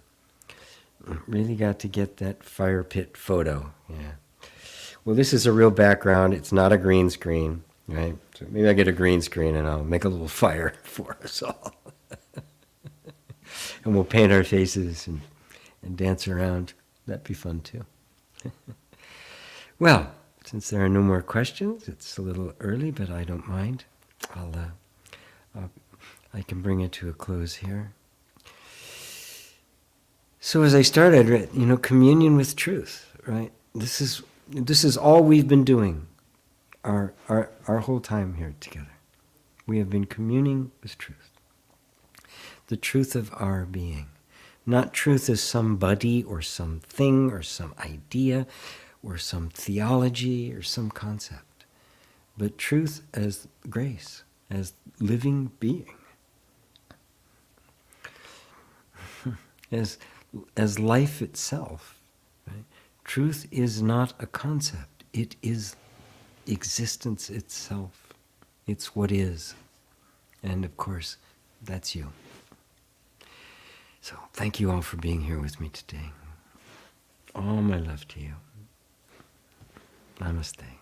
Really got to get that fire pit photo. Yeah. Well, this is a real background. It's not a green screen, right? So maybe I get a green screen and I'll make a little fire for us all. And we'll paint our faces and dance around. That'd be fun, too. Well, since there are no more questions, it's a little early, but I don't mind. I can bring it to a close here. So as I started, communion with truth, right? This is all we've been doing our whole time here together. We have been communing with truth. The truth of our being. Not truth as somebody or something or some idea or some theology or some concept, but truth as grace, as living being, as life itself. Right? Truth is not a concept. It is existence itself. It's what is. And of course, that's you. So thank you all for being here with me today. All my love to you. Namaste.